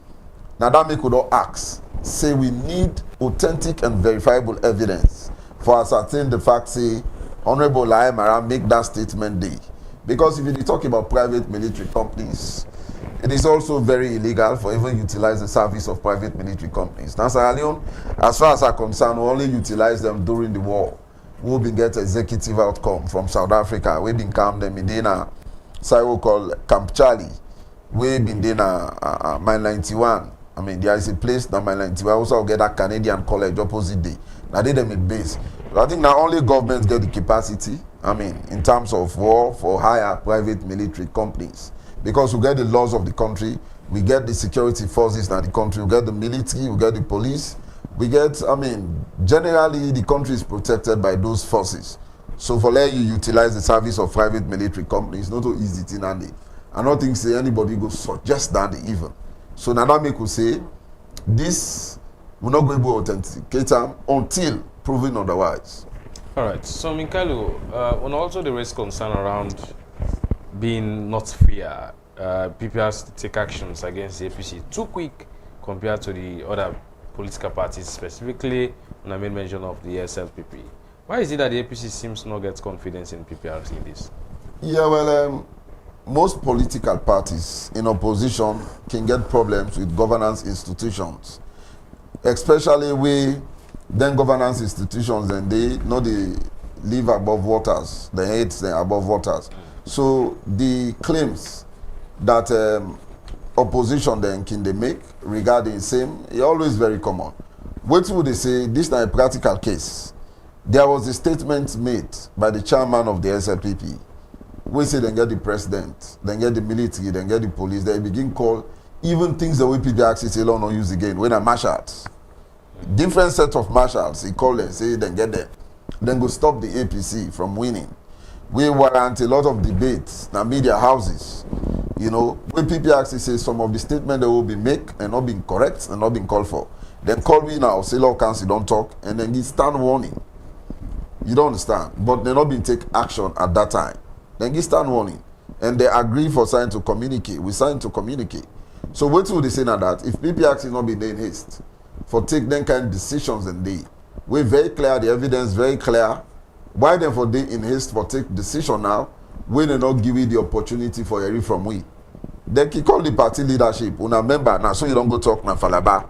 now that make we don't ask. Say we need authentic and verifiable evidence for ascertain the fact say Honorable Lai Mara make that statement day. Because if you talk about private military companies, it is also very illegal for even utilize the service of private military companies. Now, Sierra Leone, as far as I'm concerned, we only utilize them during the war. We've been get executive outcome from South Africa. We've been calm them in Dana, so called Camp Charlie. We've been Dana Mile 91. I mean, there is a place now Mile 91. Also get a Canadian college opposite day. Now they them a base. But I think now only governments get the capacity. I mean, in terms of war for higher private military companies. Because we get the laws of the country, we get the security forces in the country, we get the military, we get the police, we get, I mean, generally the country is protected by those forces. So for let you utilize the service of private military companies, not so easy thing and they. I don't think say anybody go suggest that they even. So now that make us say, this will not go able to authenticate them until proven otherwise. All right. So Mikhailo, and also the raise concern around being not fair, PPRs take actions against the APC too quick compared to the other political parties, specifically when I made mention of the SLPP. Why is it that the APC seems not get confidence in PPRs in this? Yeah, well, most political parties in opposition can get problems with governance institutions, especially then governance institutions and they know they live above waters, they hate them above waters. So the claims that opposition then can they make regarding same is always very common. What would they say? This is not a practical case. There was a statement made by the chairman of the SLPP. We say they get the president, then get the military, then get the police. They begin call even things the way people actually say, "Don't use again." When are marshals, different set of marshals, he call them, say then get them, then go stop the APC from winning. We warrant a lot of debates in media houses. You know, when people actually say some of the statements that will be made and not being correct and not being called for. Then call me now, say law council don't talk, and then he stand warning. You don't understand, but they not been take action at that time. Then he stand warning, and they agree for sign to communicate. We sign to communicate. So what would they say now that if people actually not be in haste for take them kind of decisions and they We very clear, the evidence very clear. Why then for they in haste for take decision now, when they not give you the opportunity for a from we. Then he call the party leadership, una member now, so you don't go talk na falaba.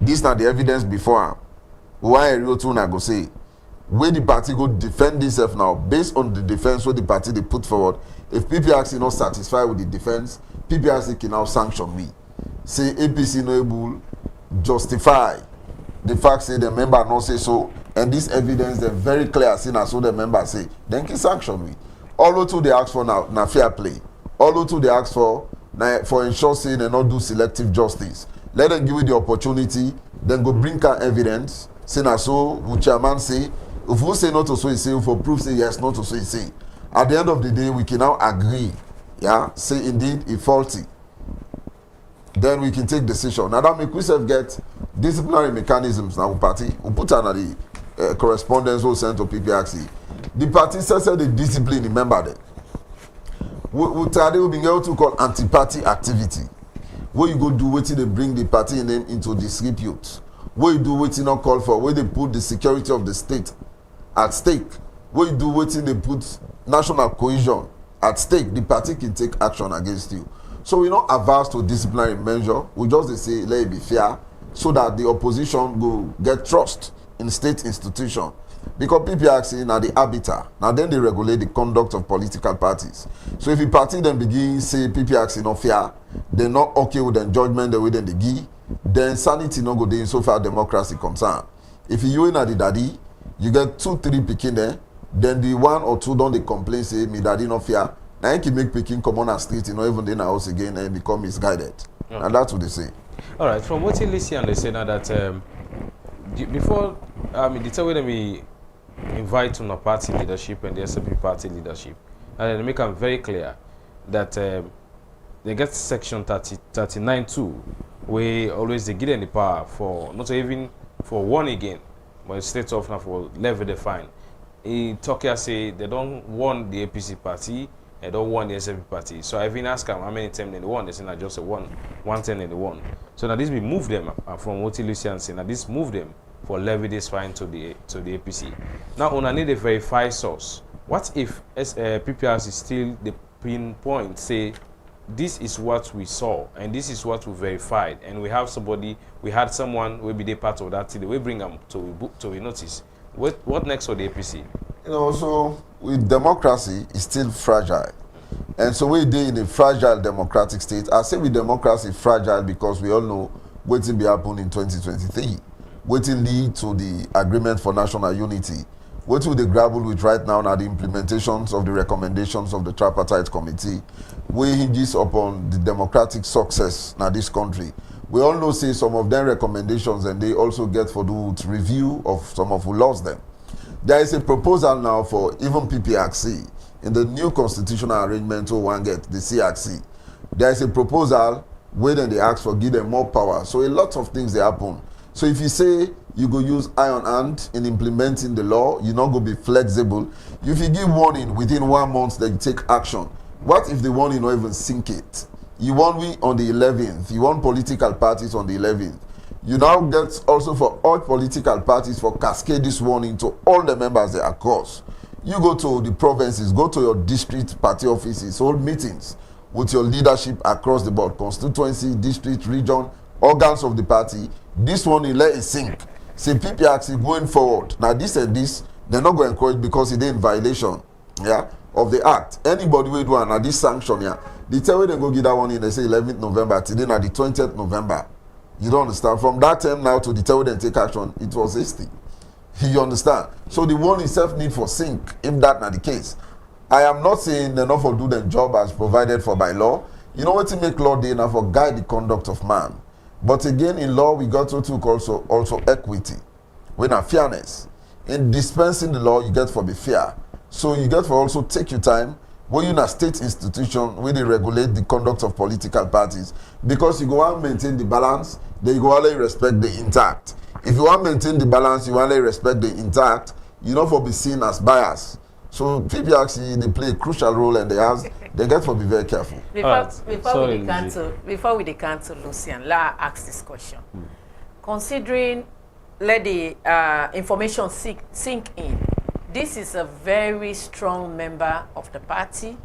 This not the evidence before. Why a real two na go say, when the party go defend itself now, based on the defense what the party they put forward, if PPRC not satisfied with the defense, PPRC can now sanction me. Say APC no able justify the fact say the member not say so, and this evidence they very clear seen as so the member say, then can sanction me. All two they ask for now fair play. All two they ask for ensure say they not do selective justice. Let them give you the opportunity, then go bring out evidence. Say na so, the chairman say, if we say not to so he say, if we prove say yes, not to so he say. At the end of the day, we can now agree, yeah, say indeed he faulty. Then we can take decision. Now that make we self get disciplinary mechanisms now party. We put under the correspondence we sent to PPRC. The party says the discipline the member there. We try to be able to call anti-party activity. Where you go do what they bring the party name into disrepute. Where you do what you not call for, where they put the security of the state at stake. Where you do what they put national cohesion at stake, the party can take action against you. So we're not averse to disciplinary measure. We just say let it be fair so that the opposition go get trust in state institution. Because PPRC now the arbiter. Now then they regulate the conduct of political parties. So if a party then begin say PPRC not fair, they're not okay with the judgment the way then they give, then sanity no go there so far democracy concerned. If you in the daddy, you get 2-3 picking there, then the 1 or 2 don't they complain say me daddy not fair. Now you can make picking come on a street, you know, even in the house again and become misguided. Okay. And that's what they say. All right, from what you listen and they say now that before the way we invite to the party leadership and the SLP party leadership, and they make them very clear that they get section 39(2), where always they give them the power for not even for one again, but state of now for level the fine. In Turkey, say they don't want the APC party, they don't want the SLP party. So I've been asking how many times they won. They say not just a one time they won. So now this will move them from what Lucian say. Now this move them for levy this fine to the APC. Now on I need a verified source. What if PPRC is still the pinpoint say this is what we saw and this is what we verified, and we have somebody, we had someone will be the part of that today. We bring them to a notice. What next for the APC? You know, so with democracy is still fragile, and so we did in a fragile democratic state. I say with democracy fragile because we all know what will be happen in 2023. What will lead to the agreement for national unity. What will they grapple with right now are the implementations of the recommendations of the tripartite committee, which hinges upon the democratic success in this country. We all know say some of them recommendations and they also get for the review of some of who lost them. There is a proposal now for even PPRC in the new constitutional arrangement who one get the CRC. There is a proposal where then they ask for give them more power. So a lot of things they happen. So if you say you go use iron hand in implementing the law, you're not going to be flexible. If you give warning within 1 month, then you take action. What if the warning not even sink it? You want we on the 11th. You want political parties on the 11th. You now get also for all political parties for cascade this warning to all the members they are across. You go to the provinces, go to your district party offices, hold meetings with your leadership across the board, constituency, district, region, organs of the party. This one, let it sink. Say PPRC going forward. Now this and this, they're not going to encourage because it's in violation, yeah, of the act. Anybody will do and this sanction, yeah. They tell you they go get that one in, they say 11th November, today now the 20th November. You don't understand? From that time now to the tell them take action, it was hasty. You understand? So the one itself need for sink, if that not the case. I am not saying they're not for do their job as provided for by law. You know what to make law they now for guide the conduct of man. But again, in law, we got to also equity. When a fairness. In dispensing the law, you get for be fair. So you get for also take your time when you're in a state institution where they regulate the conduct of political parties. Because you go and maintain the balance, then you go and respect the intact. If you want to maintain the balance, you want to respect the intact, you know for be seen as bias. So PPRC, they play a crucial role and they get to be very careful. Before we cancel Lucian, let us ask this question. Considering let the information sink in. This is a very strong member of the party,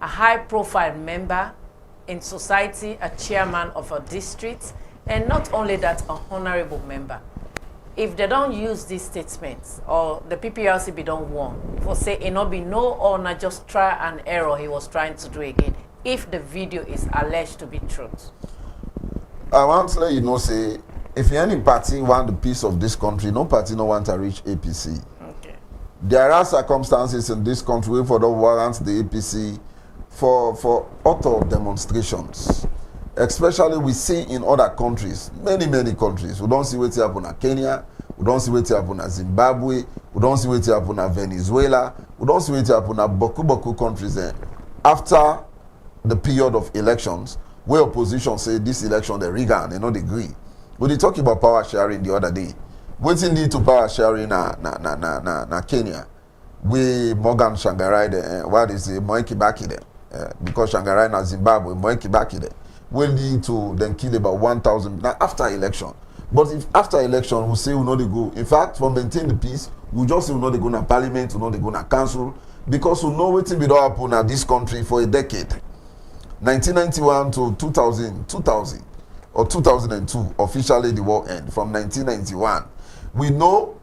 a high-profile member in society, a chairman of a district, and not only that, a honorable member. If they don't use these statements, or the PPRC don't want, for say it not be no or not just try and error he was trying to do again, if the video is alleged to be truth. I want to let you know, say, if any party want the peace of this country, no party no want to reach APC. Okay. There are circumstances in this country for the warrants the APC for auto demonstrations. Especially we see in other countries, many countries. We don't see what happen in Kenya, we don't see what happen in Zimbabwe, we don't see what happen in Venezuela, we don't see what happen in Boku countries. After the period of elections, where opposition say this election they rigged, they not agree. We did talk about power sharing the other day. What's in need to power sharing na Kenya? We Morgan Shangarai, what is it, Moi Kibaki there? Because Shangarai na Zimbabwe, Moi Kibaki there. Will need to then kill about 1,000 now after election. But if after election we say we know they go, in fact, for maintain the peace, we just say we know they go to parliament, we know they go to council, because we know what will happen in this country for a decade. 1991 to 2000 or 2002, officially the war end. From 1991, we know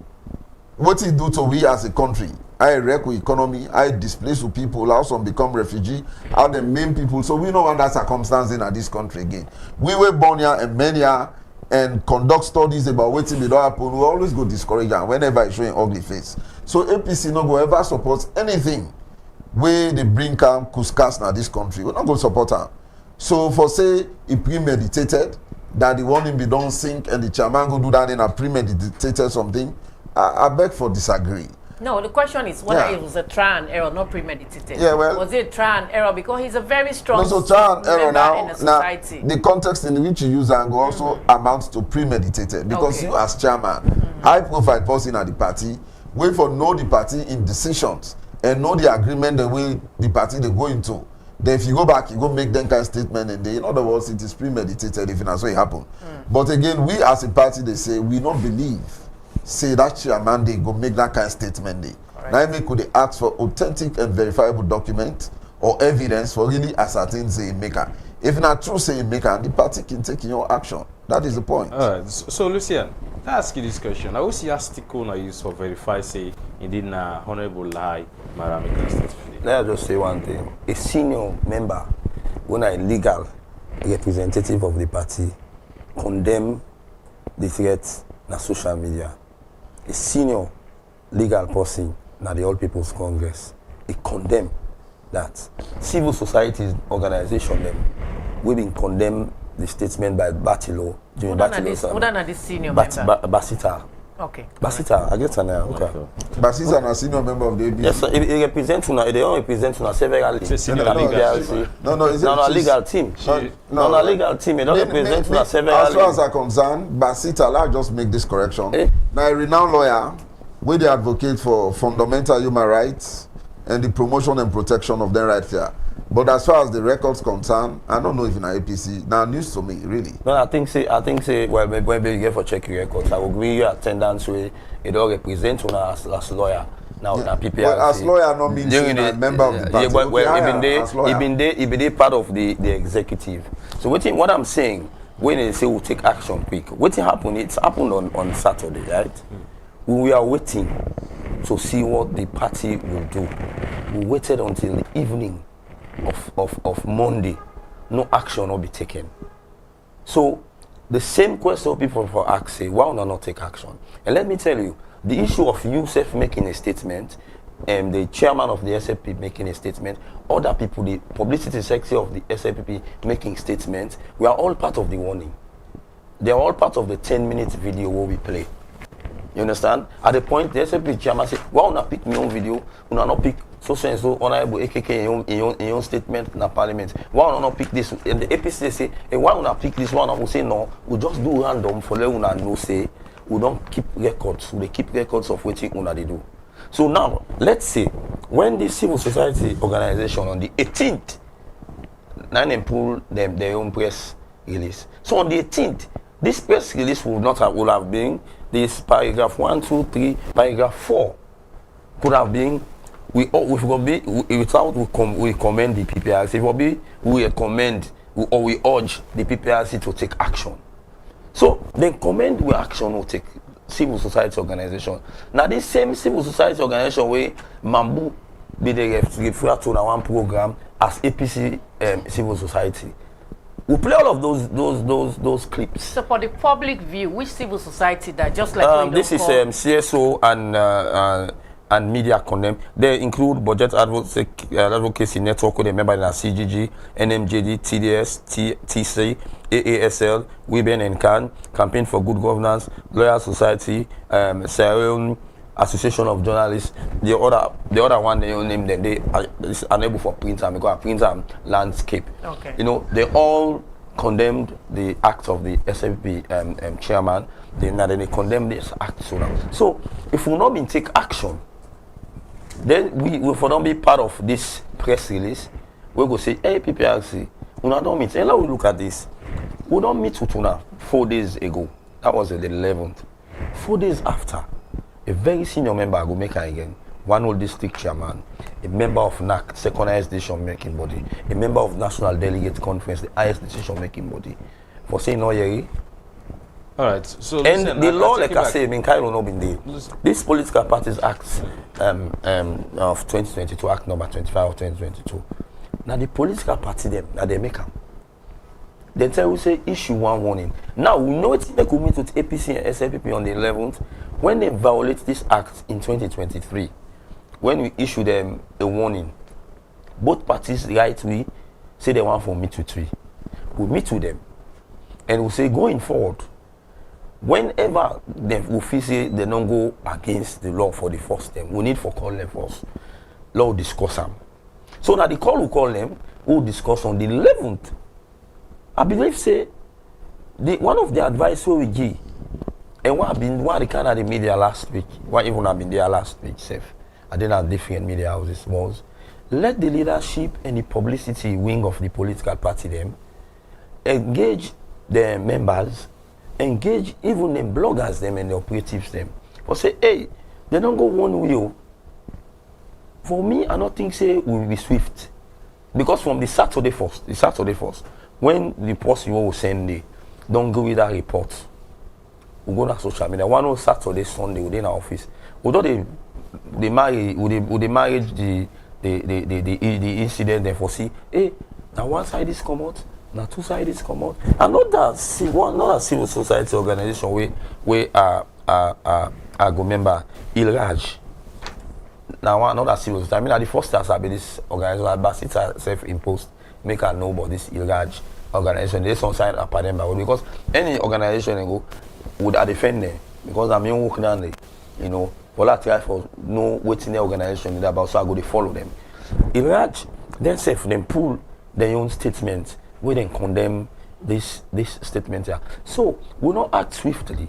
what it do to we as a country. I wreck with economy, I displace with people, how some become refugee, how the main people. So we know what that circumstance in this country again. We were born here and many here and conduct studies about what will happen. We always go discourage them whenever it's showing ugly face. So APC no go ever support anything where they bring calm kuskas na this country. We're not going to support them. So for say it premeditated that the warning be don't sink and the chairman go do that in a premeditated something, I beg for disagree. No, the question is whether it was a trial and error, not premeditated. Yeah, well, was it trial and error because he's a very strong so trial and error member in the society. Now, the context in which you use and also amounts to premeditated because you as chairman, high-profile person at the party, wait for know the party in decisions and know the agreement the way the party they go into. Then if you go back, you go make them kind of statement and in other words, it is premeditated if that's what it happened. But again, we as a party, they say we don't believe. Say that chairman they go make that kind of statement they. Now me could they ask for authentic and verifiable document or evidence for really ascertain say maker. If not true say maker, the party can take your action. That is the point. So Lucian, to ask you this question. I will see a sticker na use for verify say indeed na honorable lie Maramika statement. Let me just say one thing. A senior member, when a legal representative of the party, condemn the threat na social media. A senior legal person na the All People's Congress, he condemn that. Civil society organization them, we been condemn the statement by Batilo during Batilo. Who done this senior member? Basita. Okay. Basita, I get her now. Okay. Basita na senior member of the ABC. Yes, sir. He represents una. They don't represent una severally. No, legal team. No, legal team. They don't represent una severally. As far as I'm concerned, Basita, I'll just make this correction. Now, a renowned lawyer, where they advocate for fundamental human rights and the promotion and protection of their rights here. But as far as the records concerned, I don't know if in APC now news to me really. No, I think say well maybe you get for checking records. I will agree your attendance way it all represent una as lawyer. Now PPRC. Well, as lawyer no means a member of the party. He been part of the executive. So what I'm saying when they say we'll take action quick, what happened? It's happened on Saturday, right? We are waiting to see what the party will do. We waited until the evening of Monday. No action will be taken. So the same question people for ask say, why will not take action? And let me tell you, the issue of Yusuf making a statement, and the chairman of the SFP making a statement, other people, the publicity secretary of the SFP making statements, we are all part of the warning. They are all part of the 10-minute video where we play. You understand? At the point, the SFP chairman said, why will not pick my own video? Will not pick so honorable AKK in your statement in the parliament? Why will not pick this? And the APC they say, hey, why will not pick this one? I will say, no, we'll just do random for let una know say, we don't keep records. We keep records of what una they do. So now, let's say, when the civil society organization on the 18th, then pull them their own press release. So on the 18th, this press release would have been this paragraph 1, 2, 3, paragraph 4 could have been we commend the PPRC. It will be we recommend or we urge the PPRC to take action. So then commend we action will take civil society organization. Now this same civil society organization where Mambu be the refer to one program as APC civil society. We play all of those clips. So for the public view, which civil society that just like this is CSO and media condemn. They include Budget Advocacy Network, the member in CGG, NMJD, TDS, TC, AASL, Women and Can, Campaign for Good Governance, Lawyer Society, Sierra Leone Association of Journalists. The other one they name them. They are unable for printer because printer landscape. Okay. You know, they all condemned the act of the SFP chairman. Then they condemned this act. So if we not been take action, then we will not be part of this press release. We go say, hey, PPRC, we don't meet. And now we look at this. We don't meet with Una 4 days ago. That was the 11th. 4 days after, a very senior member go make her again. One old district chairman, a member of NAC, second highest decision-making body, a member of National Delegate Conference, the highest decision-making body, for saying no, Yeri. All right. So and listen, the law, like I say, in Cairo, no been there. This Political Parties Act of 2022, Act number 25 of 2022. Now the political party them, now they make them. Then tell we say issue one warning. Now we know it's make we meet with APC and SLPP on the 11th when they violate this act in 2023. When we issue them a warning, both parties rightly say they want for meet with we. We meet with them and we say going forward, whenever they will feel say they don't go against the law for the first time, we need for call them first. Law discuss them. So now the call we call them, we'll discuss on the 11th. I believe say one of the advice we give, and what the kind of the media last week, what even have been there last week, safe. I didn't have different media houses was let the leadership and the publicity wing of the political party them engage their members, engage even the bloggers them and the operatives them. But say, hey, they don't go one way. For me, I don't think say we will be swift. Because from the Saturday first, when the person will send the don't go with that report, we go to social media. One on Saturday, Sunday within our office. Although they marry, would they manage the incident and for see, hey, now one side is come out, now two sides come out. And not a civil society organization where I go member Ilraj. Now another civil society. I mean, at the first time I be this organization, but it's self-imposed. Make her know about this Ilraj organization. There's some side up them because any organization go would defend them because I'm young working on it, you know. For that try for no waiting the organization is about, so I go to follow them. Ilraj themselves then pull their own statement where they condemn this statement here. So we not act swiftly.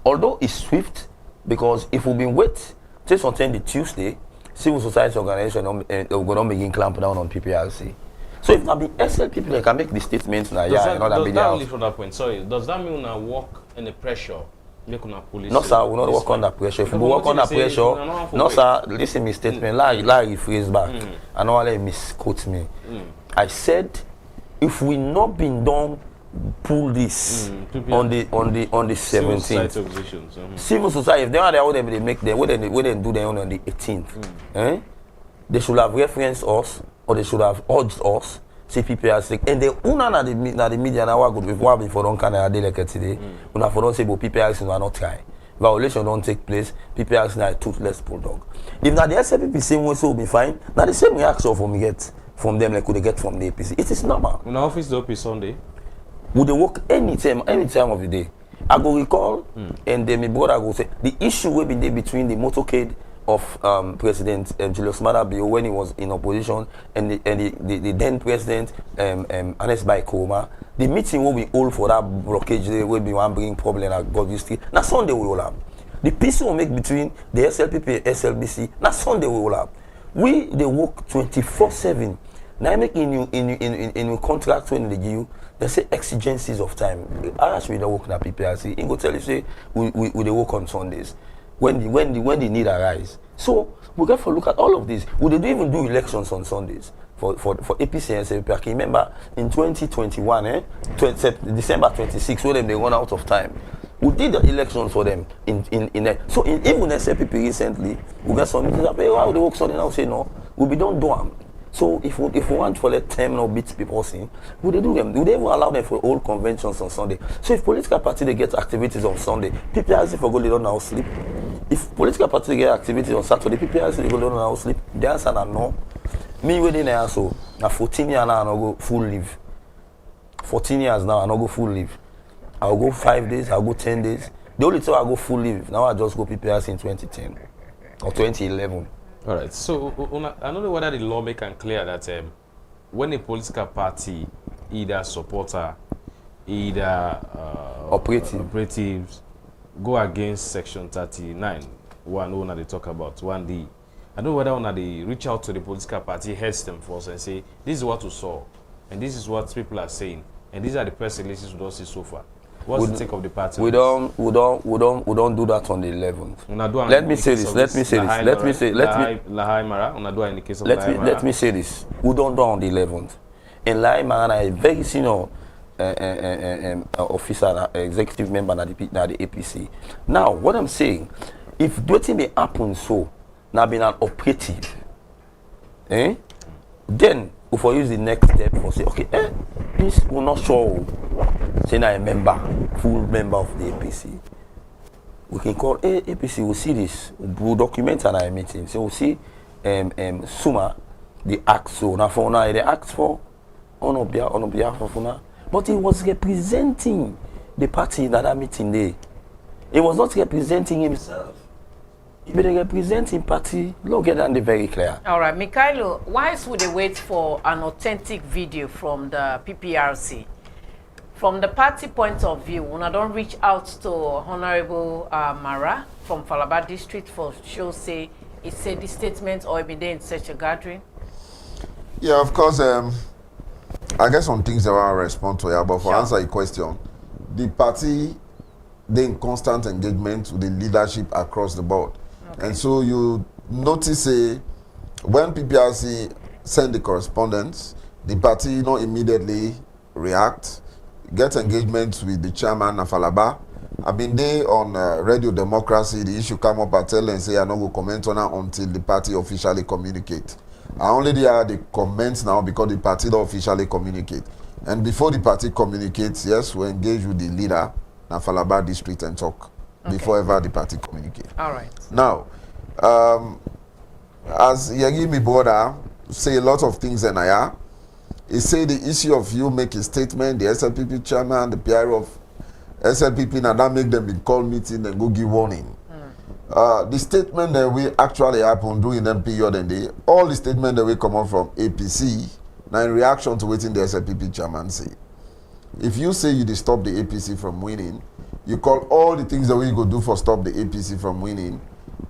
Although it's swift, because if we've been wait till sometime the Tuesday, civil society organization will go down begin clamp down on PPRC. So if not be SL people that can make the statements now, yeah, you know that media. Does that from that point? Sorry, does that mean we work in the pressure? Make una police. No, sir, we not work under pressure. If we work under pressure, no, sir, listen me statement. Like rephrase back. I know let misquote me. I said, if we not been done, pull this on the 17th. Civil society, if they are there, they make them. When they do their own on the 18th, they should have referenced us, or they should have urged us. See PPRC and the una na the media now good with what before don't can like today. Una for don't say but PPRC will not try. Violation don't take place. PPRC na a toothless bulldog. If na the SLPP same way so will be fine. Now the same reaction for me get from them like could they get from the APC. It is normal. When office the open Sunday. Would they work any time of the day? I go recall and then my brother go say the issue will be there between the motorcade of President Julius Maada Bio when he was in opposition and the then President Ernest Bai Koroma. The meeting will be all for that blockage. They will be one bringing problem at God District. Now Sunday we will have. The peace will make between the SLPP and SLBC. Now Sunday we will have. We they work 24/7 Now I make in contract when they give you, they say exigencies of time. I ask me the work in the PPRC, he go tell you say we they work on Sundays when the need arise. So we got to look at all of this. We didn't even do elections on Sundays for APC and SLP. I can remember in 2021, December 26, when they run out of time. We did the elections for them even SLPP recently, we got some people say, why would they work Sunday now? Say no, we be don't do them. So if we want to let them or beat people sing, would they do them? Would they even allow them for all conventions on Sunday? So if political party they get activities on Sunday, PPRC for go they don't now sleep. If political party they get activities on Saturday, PPRC they go they don't now sleep. The answer is no. Me within there so now 14 years now I go full leave. 14 years now I go full leave. I'll go 5 days, I'll go 10 days. The only time I go full leave, now I just go PPRC in 2010 or 2011. All right, so I don't know whether the law make it clear that when a political party, either supporter, either operatives, go against Section 39, one they talk about, 1D, I don't know whether they reach out to the political party, heads them first and say, this is what we saw, and this is what people are saying, and these are the press releases we don't see so far. What's the take of the party? We don't do that on the 11th. Let me say this. We don't do on the 11th. And Lahai Mara is a very senior officer, executive member of the APC. Now, what I'm saying, if nothing may happen so, now being an operative, then if I use the next step for say, okay, this will not show. Say I'm a member, full member of the APC. We can call APC, we'll see this, we'll document in our meeting. So we'll see Suma, the act so now for now, they asked for on behalf of Una. But he was representing the party in that meeting day. He was not representing himself. He was representing party. Look at that, very clear. All right, Mikhailo, why would they wait for an authentic video from the PPRC? From the party point of view, when I don't reach out to Honorable Mara from Falaba District for show say he said this statement or been there in such a gathering? Yeah, of course. I guess some things I want to respond to, but for answer your question, the party they in constant engagement with the leadership across the board. Okay. And so you notice when PPRC send the correspondence, the party immediately react. Get engagement with the chairman of Falaba. I've been there on Radio Democracy. The issue come up, I tell and say I don't go comment on it until the party officially communicate. I only there the comments now because the party don't officially communicate. And before the party communicates, yes, we engage with the leader of Falaba District and talk before ever the party communicate. All right. Now, as Yagimi Boda say a lot of things in Aya. He said the issue of you make a statement, the SLPP chairman, the PRO of SLPP, now that make them in call meeting and go give warning. The statement that we actually happen during that period and all the statement that we come out from APC, now in reaction to waiting the SLPP chairman say. If you say you stop the APC from winning, you call all the things that we go do for stop the APC from winning,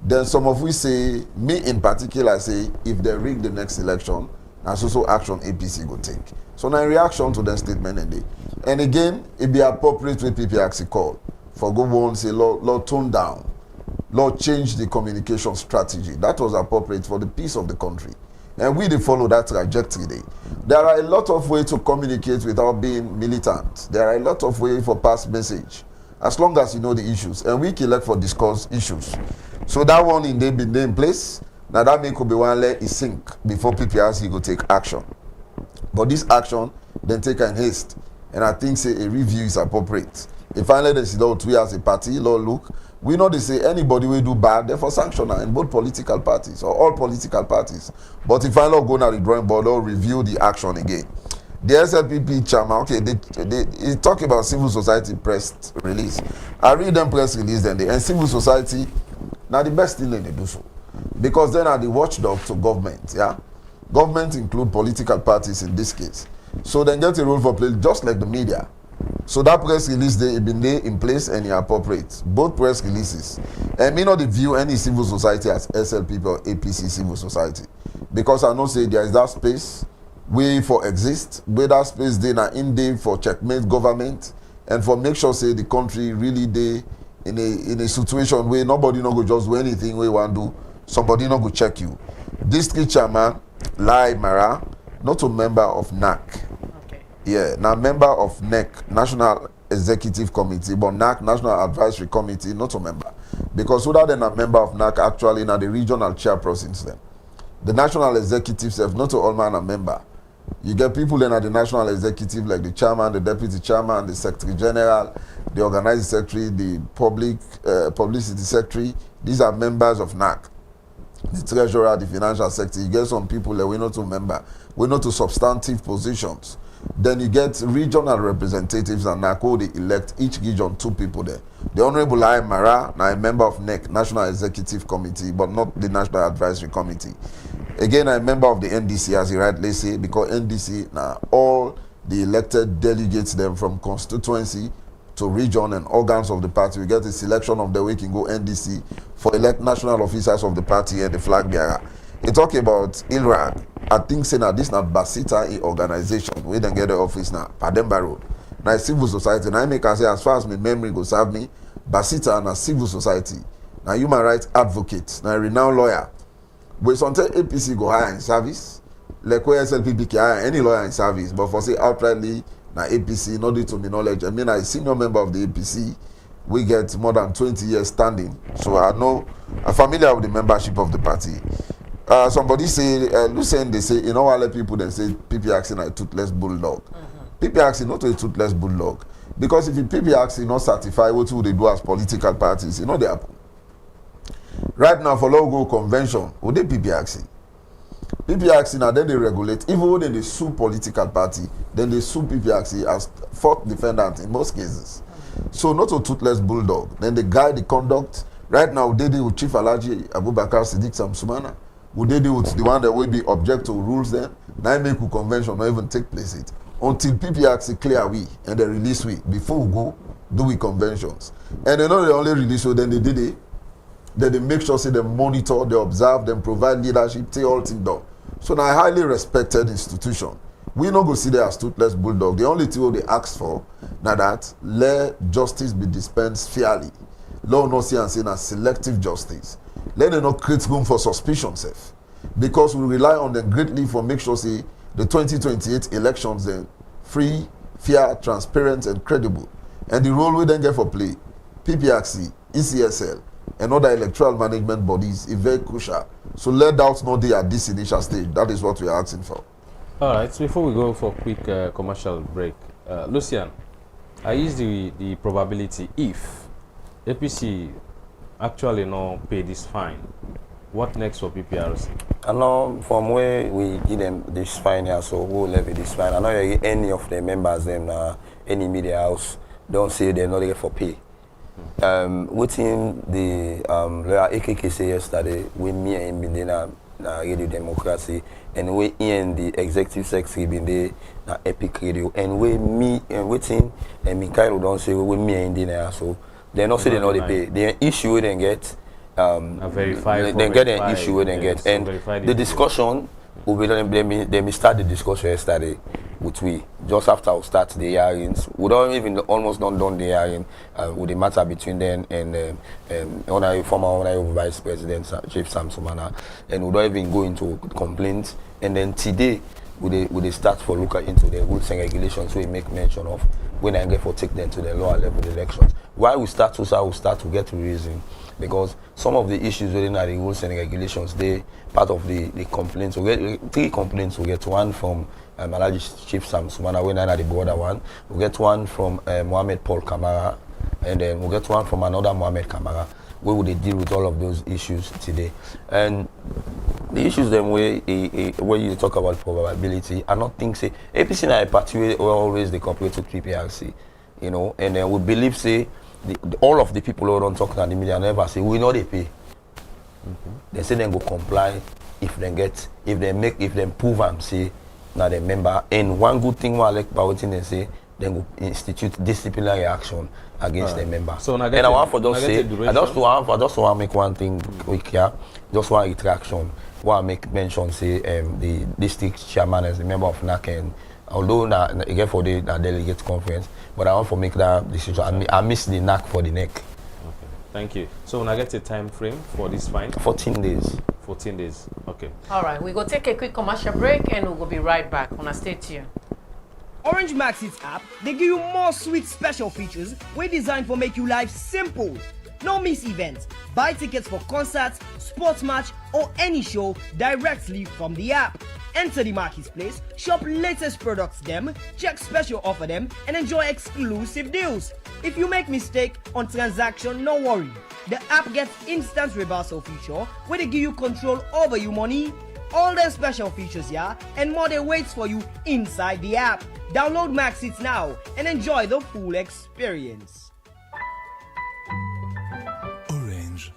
then some of we say, me in particular say, if they rig the next election, and so action APC go take. So now in reaction to that statement and again, it be appropriate with PPRC call for go on say Lord tone down, Lord change the communication strategy. That was appropriate for the peace of the country. And we follow that trajectory there. There are a lot of ways to communicate without being militant. There are a lot of ways for pass message. As long as you know the issues. And we elect for discuss issues. So that one been in place. Now that may could be one let it sink before PPRC go take action. But this action then take in haste. And I think say a review is appropriate. If I let them see that we as a party, Lord look, we know they say anybody will do bad, therefore sanction in both political parties or all political parties. But if I not go now the drawing board or review the action again. The SLPP chairman, okay, they talk about civil society press release. I read them press release then and civil society, now the best thing they do so. Because then are the watchdog to government, yeah? Government include political parties in this case. So then get a role for play just like the media. So that press release they been there in place and appropriate. Both press releases. And me not view any civil society as SLPP or APC civil society. Because I know say there is that space we for exist, where that space dey na in dey for checkmate government and for make sure say the country really dey in a situation where nobody no go just do anything wey wan do, somebody no go check you. District chairman Lai Mara, not a member of NAC. Okay. Yeah, now member of NEC, National Executive Committee, but NAC, National Advisory Committee, not a member. Because other than a member of NAC, actually, now the regional chairpersons them. The National Executive self, not all man a member. You get people in at the National Executive, like the chairman, the deputy chairman, the secretary general, the organizing secretary, the publicity secretary. These are members of NAC. The treasurer, the financial secretary. You get some people that we're not a member. We're not to substantive positions. Then you get regional representatives, and NACO, they elect each region 2 people there. The Honorable Lai Mara, now a member of NEC, National Executive Committee, but not the National Advisory Committee. Again, I'm a member of the NDC, as you rightly say, because NDC, now all the elected delegates them from constituency to region and organs of the party. We get a selection of the way can go NDC for elect national officers of the party and the flag bearer. You talk about ILRAG. I think say now this not Basita organization. We don't get the office now. Pademba Road. Now civil society. Now I make say as far as my memory go serve me, Basita and a civil society. Now human rights advocate. Now renowned lawyer. But sometimes APC go higher in service. Like where SLPP can hire any lawyer in service. But for say outrightly now APC, not due to my knowledge. I mean, I senior member of the APC. We get more than 20 years standing. So I'm familiar with the membership of the party. Somebody say, Lucien, they say, let people then say PPRC a toothless bulldog. PPRC not a toothless bulldog. Because if the PPRC not certify what they do as political parties, they happen. Right now, for logo convention, would they PPRC? PPRC now then they regulate, even when they sue political party, then they sue PPRC as fourth defendant in most cases. So not a toothless bulldog. Then they guide the conduct. Right now, they deal with Chief Alhaji Abubakar Siddiq Samsumana. Would they deal with the one that will be object to rules then? Now make a convention not even take place it. Until PPRC clear we and they release we. Before we go, do we conventions. And they know they only release so then they did it. Then they make sure say they monitor, they observe, them provide leadership, take all things done. So now a highly respected institution. We not go see there as toothless bulldog. The only thing they ask for now that let justice be dispensed fairly. Law no see and say na selective justice. Let them not create room for suspicion, safe. Because we rely on them greatly for make sure say the 2028 elections then free, fair, transparent, and credible. And the role we then get for play, PPRC, ECSL, and other electoral management bodies is very crucial. So let doubts not be at this initial stage. That is what we are asking for. All right. So before we go for a quick commercial break, Lucian, I use the probability if APC actually not pay this fine, what next for PPRC? I know from where we give them this fine here, so we'll levy this fine. I know any of the members, them, any media house, don't say they're not there for pay. Within the lawyer AKK say yesterday, we me and Bindina Radio Democracy, and we in the executive secretary been there na Epic Radio, and we me and within and Mikhail don't say we me and Bindina, so they not say they know they pay. The issue we then get they get an issue we then get, and the discussion will be they start the discussion yesterday. Which we just after we start the hearings, we don't even almost not done the hearing with the matter between them and former Vice President Chief Samsumana, and we don't even go into complaints. And then today, we start for look into the rules and regulations we make mention of when I get for take them to the lower level elections. Why we start to get to reason, because some of the issues within the rules and regulations, they part of the complaints. We get 3 complaints. We get one from Alhaji Chief Samsumana, when I the border one. We get one from Mohamed Paul Kamara, and then we get one from another Mohamed Kamara. Where would they deal with all of those issues today? And the issues then where you talk about probability, I don't think say APC and a party will always they cooperate with PPRC, and then we believe say all of the people who don't talk to the media never say we know they pay. They say they go comply if they prove and say now they member. And one good thing I like about what they say, then go institute disciplinary action against the member. So and I want for just say, I just want to make one thing quick here, just one interaction. What I make mention say the district chairman as a member of NAC, and although again for the delegate conference, but I want to make that decision. I miss the NAC for the neck. Okay, thank you. So when I get a time frame for this fine? 14 days. 14 days. Okay. All right, we go take a quick commercial break and we'll be right back. On a stay tuned. Orange Maxit app, they give you more sweet special features we designed for make you life simple. No miss events. Buy tickets for concerts, sports match, or any show directly from the app. Enter the marketplace, shop latest products them, check special offer them, and enjoy exclusive deals. If you make mistake on transaction, no worry. The app gets instant reversal feature where they give you control over your money. All the special features, yeah, and more they waits for you inside the app. Download Maxit now and enjoy the full experience. Orange.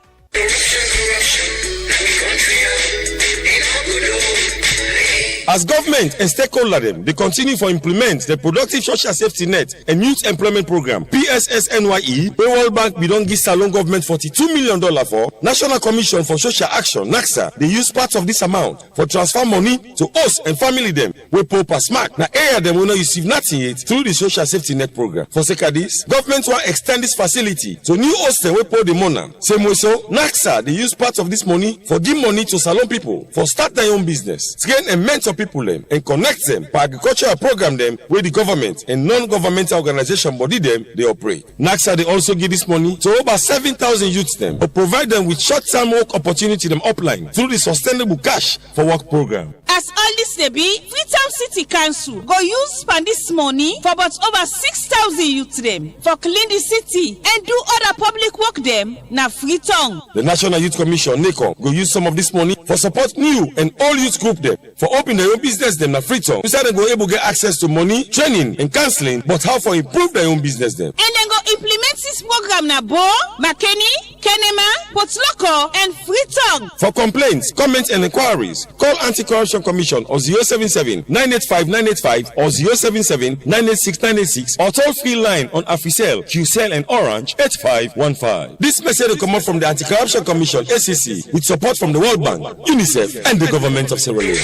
As government and stakeholder them, they continue to implement the Productive Social Safety Net and Youth Employment Program, PSSNYE, where World Bank don't give Salon government $42 million for. National Commission for Social Action, NACSA, they use part of this amount for transfer money to us and family them. We pop a smack. Now, air them will not receive nothing yet through the Social Safety Net Program. For sake of this, government will extend this facility to new hostel we put the money. Same way so, NACSA, they use part of this money for give money to Salon people for start their own business, train and mentor people them and connect them for agricultural program them where the government and non-governmental organization body them they operate. NACSA they also give this money to over 7,000 youths them to provide them with short-term work opportunity them upline through the Sustainable Cash for Work program. As all this dey be, Freetown City Council go use spend this money for about over 6,000 youth them for clean the city and do other public work them na Freetown. The National Youth Commission NACOM go use some of this money for support new and all youth group them for open their own business them na Freetown. Instead they go able to get access to money, training and counseling, but how for improve their own business them. And then go implement this program na Bo, Makeni, Kenema, Port Loko and Freetown. For complaints, comments and inquiries, call Anti-Corruption Commission on 077-985-985 or 077-986-986 or toll-free line on Africell, QCell and Orange 8515. This message will come out from the Anti-Corruption Commission ACC with support from the World Bank, UNICEF and the government of Sierra Leone.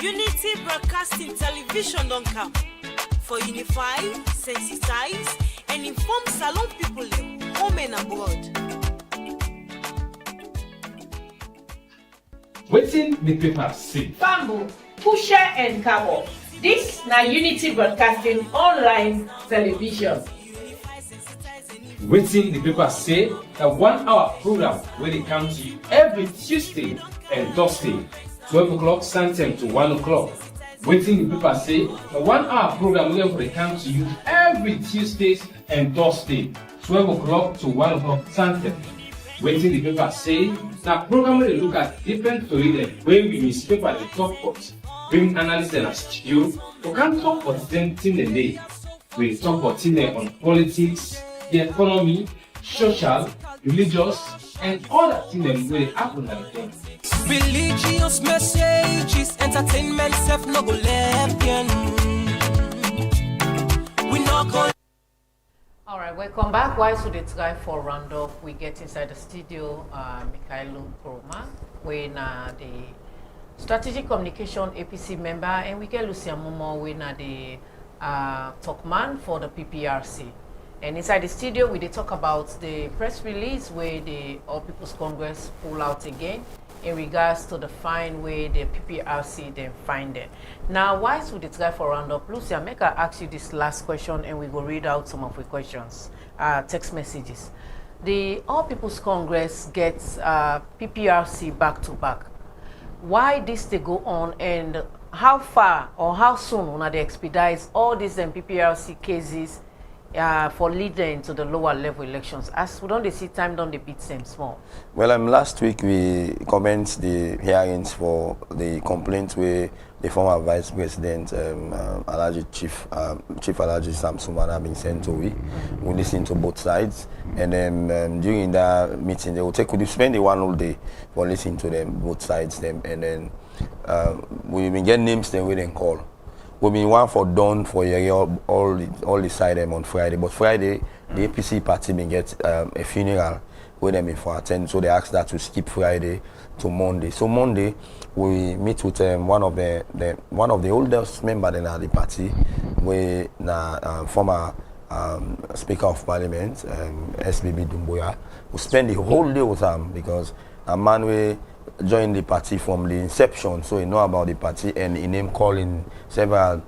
Unity Broadcasting Television don't come for unify, sensitize, and inform Salon people in home and abroad. Waiting the paper see. Bamboo, Pusher and Cabo. This na Unity Broadcasting Online Television. Waiting the paper say a 1 hour program where they come to you every Tuesday and Thursday, 12 o'clock Central to 1 o'clock. Waiting the paper say a 1 hour program where they come to you every Tuesdays and Thursday, 12 o'clock to 1 o'clock Central. Waiting the paper say that program where they look at different stories when we newspaper the top pot, bring analysts in a studio to come talk for 10 a day. We talk about on politics, the economy, social, religious, and other things where they happen at the time. Religious messages, entertainment, self no go left. We not go. All right, welcome back. Why should it try for roundup? We get inside the studio, Mikhailo Kuruma, when the strategic communication APC member, and we get Lucia Momo, when the talkman for the PPRC. And inside the studio, we did talk about the press release where the All People's Congress pull out again in regards to the fine where the PPRC then find it. Now, why should it try for roundup? Lucia, make I ask you this last question and we will read out some of the questions, text messages. The All People's Congress gets PPRC back to back. Why this they go on and how far or how soon when they expedite all these PPRC cases for leading to the lower level elections? As we don't see time, don't they beat them small? Well, last week we commenced the hearings for the complaint where the former Vice President Alhaji Chief Alhaji Samson have been sent to. We listened to both sides, and then during that meeting they will spend the one whole day for listening to them both sides and then we will get names then we then call. we been one for done for all the side them on Friday. But Friday, the APC party been get a funeral with them in for attend. So they asked that to skip Friday to Monday. So Monday, we meet with one of the oldest members in the party, we former Speaker of Parliament, SBB Dumbuya. We spend the whole day with him because a man we joined the party from the inception, so he know about the party and he name calling several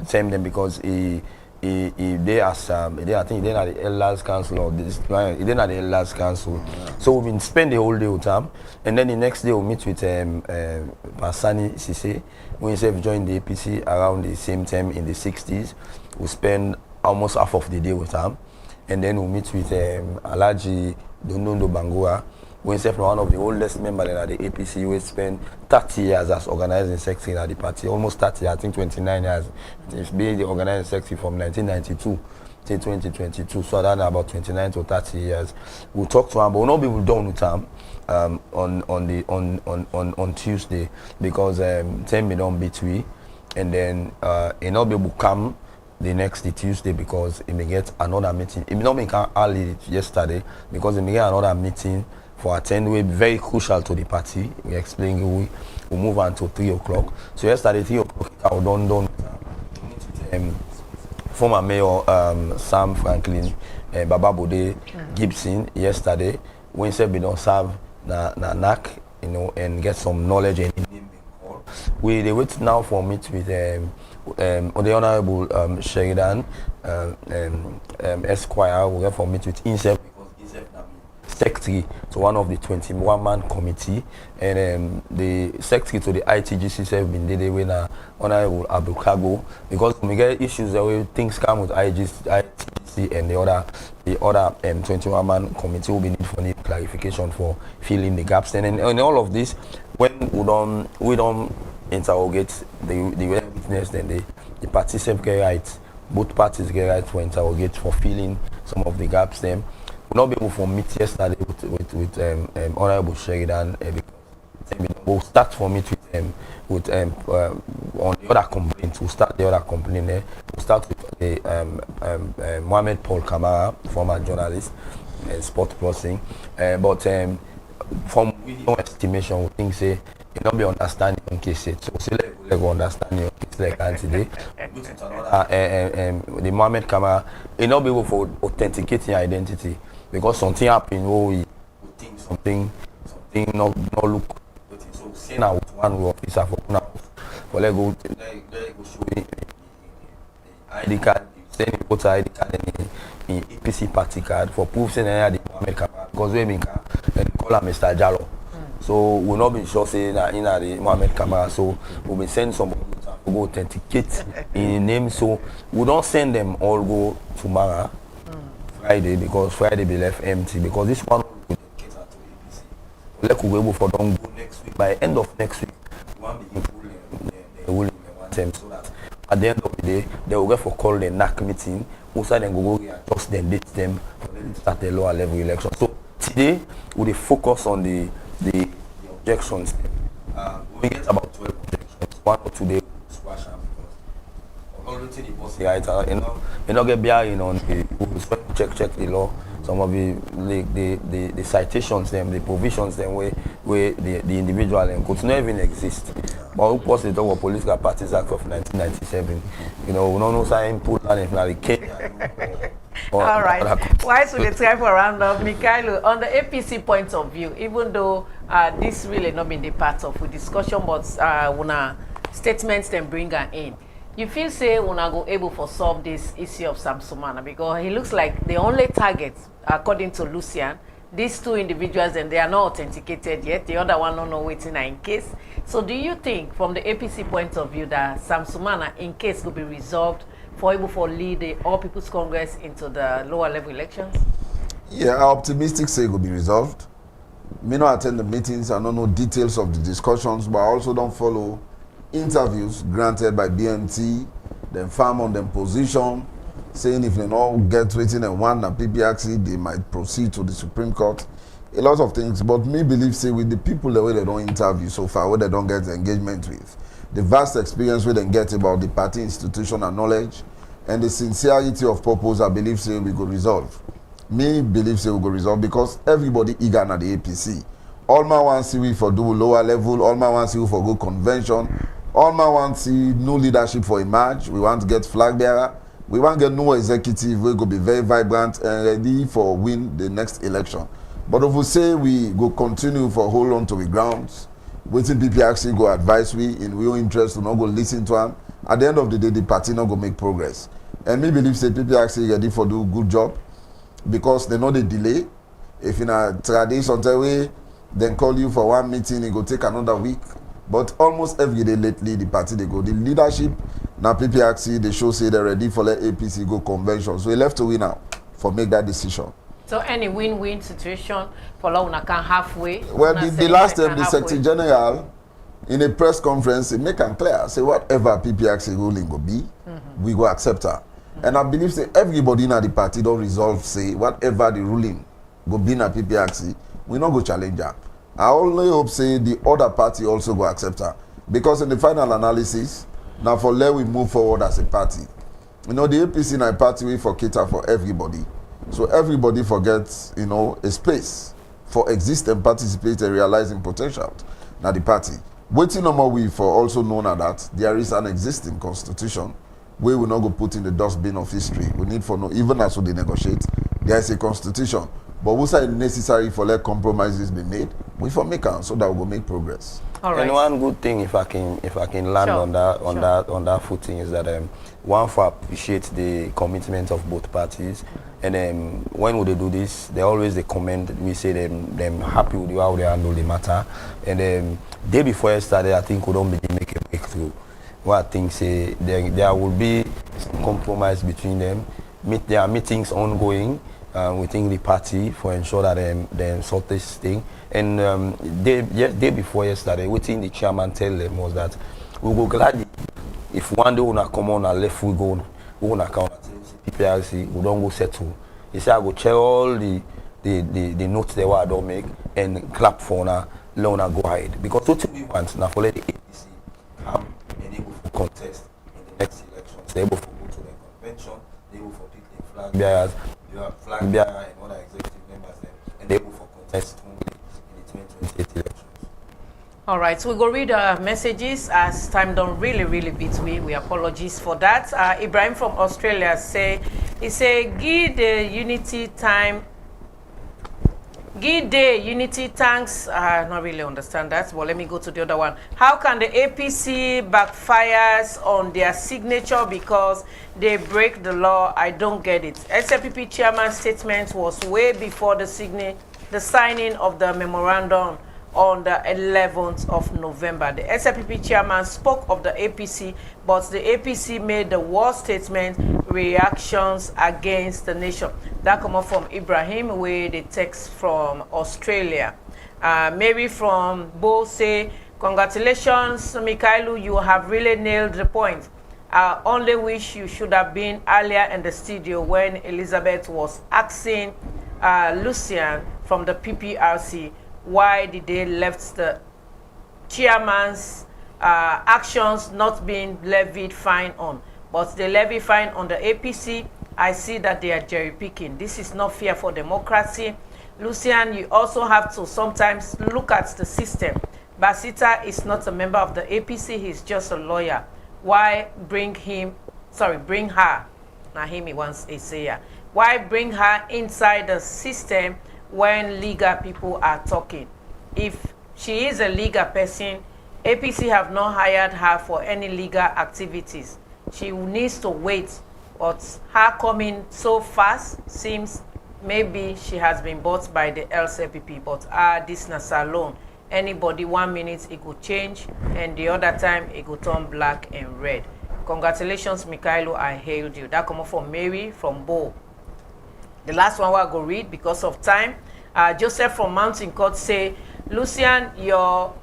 same them because he as I think he didn't have the elders council or this he didn't have the elders council. So we've been spend the whole day with him, and then the next day we meet with Pasani Sise. We himself joined the APC around the same time in the 60s. We spend almost half of the day with him, and then we meet with Alaji Dondondo Bangura. We himself one of the oldest members in the APC. We spent 30 years as organizing secretary at the party, almost 30, I think 29 years. It's been the organizing secretary from 1992 till 2022, so that's about 29 to 30 years. We'll talk to him, but we'll not be done with him on Tuesday because 10 million between, and then he not be able to come the next Tuesday because he may get another meeting. He may not make early yesterday because he may get another meeting for attend. Will be very crucial to the party. We explain we move on to 3 o'clock. So yesterday 3 o'clock I was done former Mayor Sam Franklin, Baba Bode, Gibson yesterday. Wednesday we don't serve na NAC, you know, and get some knowledge and we they wait now for meet with the Honorable Sheridan Esquire. We get for meet with himself because himself secretary to one of the 21-man committee, and the secretary to the ITGC have been there when Honorable Abukago, because we get issues the way things come with ITGC and the other 21-man committee will be need for clarification for filling the gaps, and all of this when we don't interrogate the witness, then the participants get right, both parties get right to interrogate for filling some of the gaps. Then we'll not be able to meet yesterday with Honorable Sheridan. We'll start for meet with on the other complaints. We'll start the other complaint there. We'll start with the Mohamed Paul Kamara, former journalist and sport crossing. But from our estimation, we think say it not be understanding on case it. So we understanding on case like today. The Mohamed Kamara, it not be able for authenticating identity because something happened where we think something not look. So saying out one officer for let go show ID card, send the voter ID card and the APC party card for proof saying the Mohamed Kamara because we been call him Mr. Jallo. So we'll not be sure saying that in the Mohamed Kamara. So we'll be sending somebody to go authenticate in the name. So we don't send them all go tomorrow, Friday, because Friday be left empty because this one will get at APC. Like we able for don't go next week. By end of next week, we want to be the ruling one time so that at the end of the day they will get for call the NAC meeting. Also then go adjust them, date them for them to start the lower level election. So today we focus on the objections. We get about 12 objections. 1 or 2 days squash them because already the boss right, you know get bearing on the check the law. Some of the citations them, the provisions them where the individual and could not even exist. But who post the talk of Political Parties Act of 1997? You know, we don't know something put on if not the Kenya. All right. Why should they try for a round of Mikhailo? On the APC point of view, even though this really not been the part of the discussion, but when statements then bring her in, you feel say when I go able to solve this issue of Sam Sumana because he looks like the only target, according to Lucian, these two individuals and they are not authenticated yet. The other one don't know waiting in case. So do you think from the APC point of view that Sam Sumana in case will be resolved for able to lead the All People's Congress into the lower level elections? Yeah, I'm optimistic say it will be resolved. Me not attend the meetings, I don't know details of the discussions, but I also don't follow interviews granted by BNT, then farm on them position, saying if they don't get waiting and one and PPRC, they might proceed to the Supreme Court. A lot of things, but me believe say with the people the way they don't interview so far, where they don't get engagement with, the vast experience we then get about the party institution and knowledge, and the sincerity of purpose, I believe say we go resolve. Me believe say we go resolve because everybody eager at the APC. All my want see we for do lower level, all my want see we for go convention, all my want see new leadership for emerge. We want to get flag bearer. We want to get new executive. We go be very vibrant and ready for win the next election. But if we say we go continue for hold on to the grounds, waiting people actually go advise we in real interest to not go listen to them. At the end of the day, the party not go make progress. And me believe say people actually ready for do good job because they know the delay. If in a tradition way, then call you for one meeting, it go take another week. But almost every day lately, the party they go. The leadership, now people actually they show say they're ready for the APC go convention. So we left to win now for make that decision. So any win-win situation for Launa can halfway. Well, the last time the Secretary General in a press conference, he make it clear, say whatever PPRC ruling go be, we go accept her. And I believe say everybody in the party don't resolve say whatever the ruling go be in a PPRC, we not go challenge her. I only hope say the other party also go accept her. Because in the final analysis, now for let we move forward as a party. You know, the APC in a party we for cater for everybody. So everybody forgets, you know, a space for exist and participate and realizing potential. Now the party. Waiting no more we for also known that there is an existing constitution where we not go put in the dustbin of history. We need for no, even as we negotiate, there is a constitution. But we say necessary for let compromises be made, we for make them so that we will make progress. All right. And one good thing, if I can land on that footing, is that one for appreciate the commitment of both parties, and when would they do this, they always they comment. We say them happy with how they handle the matter, and day before yesterday, I think we don't begin make a breakthrough. What I think say there will be some compromise between them. There are meetings ongoing within the party for ensure that they sort this thing. And day before yesterday, within the chairman tell them was that we go gladly if one day we not come on and left we not count PPRC, we don't go settle. He said I go check all the notes they were don't make and clap for now, Lona go ahead. Because what we want now for let the APC have been able to contest in the next elections. They're able to go to the convention, they're able to pick the flag bearers, you have flag bearer and other executive members there, and they're able to contest in the 2028 elections. All right, so we go read messages as time don't really beat me. We apologize for that. Ibrahim from Australia he say give the unity time. Give the unity thanks. I not really understand that, but let me go to the other one. How can the APC backfires on their signature because they break the law? I don't get it. SLPP chairman's statement was way before the signing of the memorandum on the 11th of November. The SLPP chairman spoke of the APC, but the APC made the war statement reactions against the nation. That come up from Ibrahim with the text from Australia. Mary from Bo say, congratulations, Mikailu, you have really nailed the point. I only wish you should have been earlier in the studio when Elizabeth was asking Lucian from the PPRC why did they left the chairman's actions not being levied fine on, but they levy fine on the APC. I see that they are jerry picking. This is not fair for democracy. Lucian, you also have to sometimes look at the system. Basita is not a member of the APC, he's just a lawyer. Why bring her, Nahimi wants a sayer. Why bring her inside the system when legal people are talking? If she is a legal person, APC have not hired her for any legal activities. She needs to wait, but her coming so fast seems maybe she has been bought by the LCPP, but this na salon. Anybody 1 minute it could change, and the other time it could turn black and red. Congratulations, Mikhailo, I hailed you. That come from Mary from Bo. The last one I go read because of time. Joseph from Mountain Court say, Lucian, your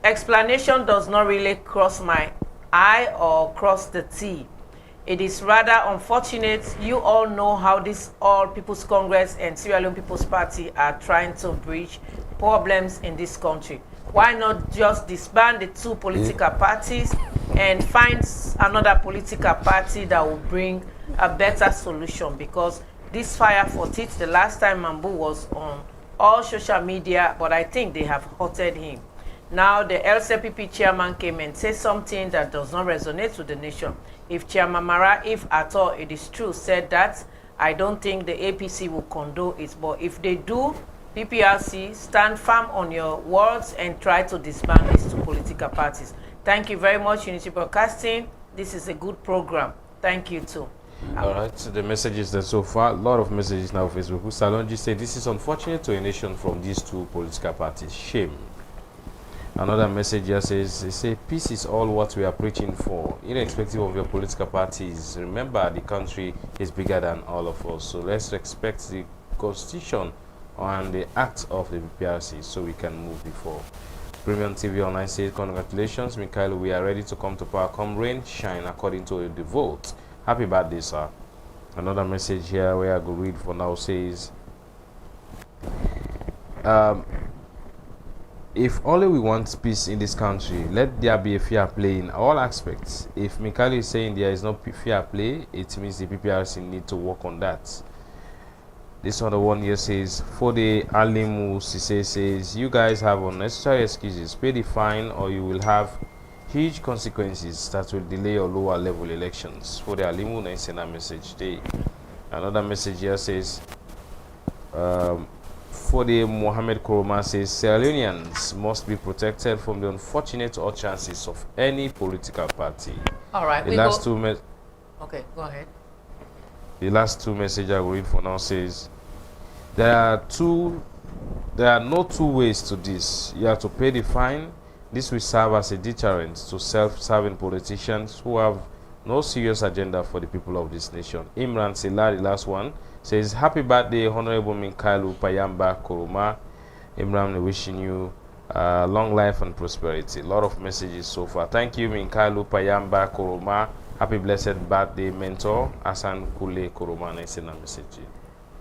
explanation does not really cross my eye or cross the T. It is rather unfortunate. You all know how this All People's Congress and Sierra Leone People's Party are trying to bridge problems in this country. Why not just disband the two political parties and find another political party that will bring a better solution? Because this fire for teeth, the last time Mambu was on all social media, but I think they have halted him. Now the LCPP chairman came and said something that does not resonate with the nation. If Chairman Mara, if at all it is true, said that, I don't think the APC will condone it. But if they do, PPRC, stand firm on your words and try to disband these two political parties. Thank you very much, Unity Broadcasting. This is a good program. Thank you too. All right, so the messages that so far, a lot of messages now on Facebook. Salonji said, this is unfortunate to a nation from these two political parties. Shame. Another message here says, they say, peace is all what we are preaching for, irrespective of your political parties. Remember, the country is bigger than all of us. So let's respect the constitution and the act of the PRC so we can move before. Premium TV Online says, congratulations, Mikhail. We are ready to come to power. Come rain, shine according to the vote. Happy birthday, sir. Another message here where I go read for now says, if only we want peace in this country, let there be a fair play in all aspects. If Mikhail is saying there is no fair play, it means the PPRC need to work on that. This other one here says, for the Alimu Sise says, you guys have unnecessary excuses. Pay the fine or you will have huge consequences that will delay or lower level elections. For the Alimu, I send a message today. Another message here says, for the Mohammed Koroma says, Sierra Leoneans must be protected from the unfortunate odd chances of any political party. All right. The last two okay, go ahead. The last two messages I will read for now says, there are no two ways to this. You have to pay the fine. This will serve as a deterrent to self-serving politicians who have no serious agenda for the people of this nation. Imran Sela, the last one, says, happy birthday, Honorable Minkailu Payamba Koroma. Imran, wishing you long life and prosperity. A lot of messages so far. Thank you, Minkailu Payamba Koroma. Happy blessed birthday, mentor. Asan Kule Koroma. I send a message.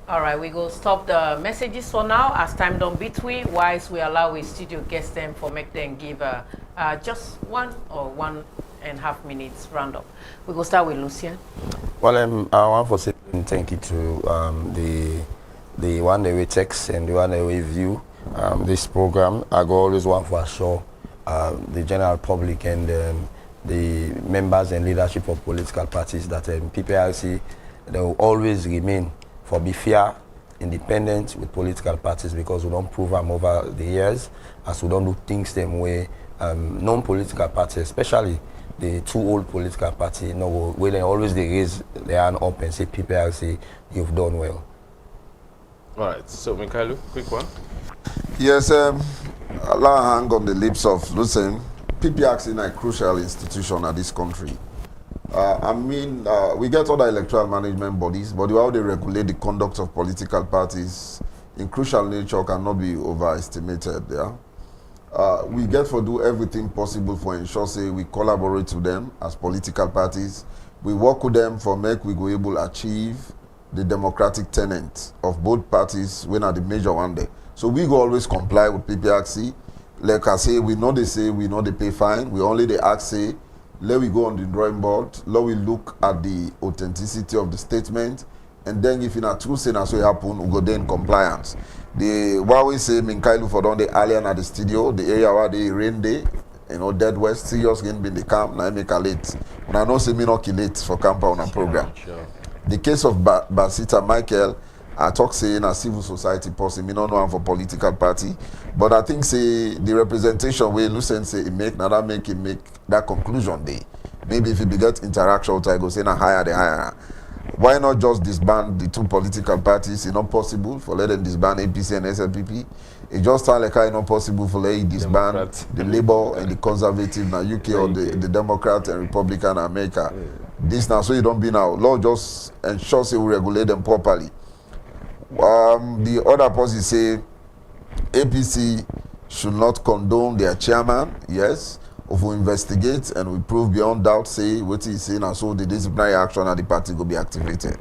All right, we go stop the messages for now. As time don't beat we, wise we allow we studio guests them for make them give just 1 or 1.5 minutes roundup. We go start with Lucien. Well, I want to say thank you to the one that we text and the one that we view this program. I go always want to assure the general public and the members and leadership of political parties that PPRC, they will always remain for be fair, independent with political parties, because we don't prove them over the years, as we don't do things them way non-political parties, especially the two old political parties, you know, where they always they raise their hand up and say, PPRC, you've done well. All right, so Mikhailu, quick one. Yes, Allah hang on the lips of Lucien. PPRC is a crucial institution at this country. We get other electoral management bodies, but how they regulate the conduct of political parties in crucial nature cannot be overestimated there. We get to do everything possible for ensure say we collaborate with them as political parties. We work with them for make we go able to achieve the democratic tenet of both parties when are the major one day. So we go always comply with PPRC. Like I say, we know they pay fine. We only they ask say, let we go on the drawing board, let we look at the authenticity of the statement, and then if in a true say so it happen, we go then in compliance. What we say, Minkailu for down the alien at the studio, the area where they rain day, you know, dead west, serious game been the camp, now I make a late. When I know say me not late for camp on a program. Sure. The case of Basita Michael, I talk saying a civil society person, me not know him for political party, but I think say the representation where Lucien say he make, now that make him make that conclusion day. Maybe if he get interaction, I go say na higher the higher. Why not just disband the two political parties? It's not possible for let them disband APC and SLPP. It just sounds like it's not possible for let disband the Labour and the Conservative now UK or the Democrat and Republican America. This now so you don't be now. Law just ensure say we regulate them properly. The other policy say APC should not condone their chairman. Yes, if we investigate and we prove beyond doubt, say what he's saying, and so the disciplinary action at the party will be activated.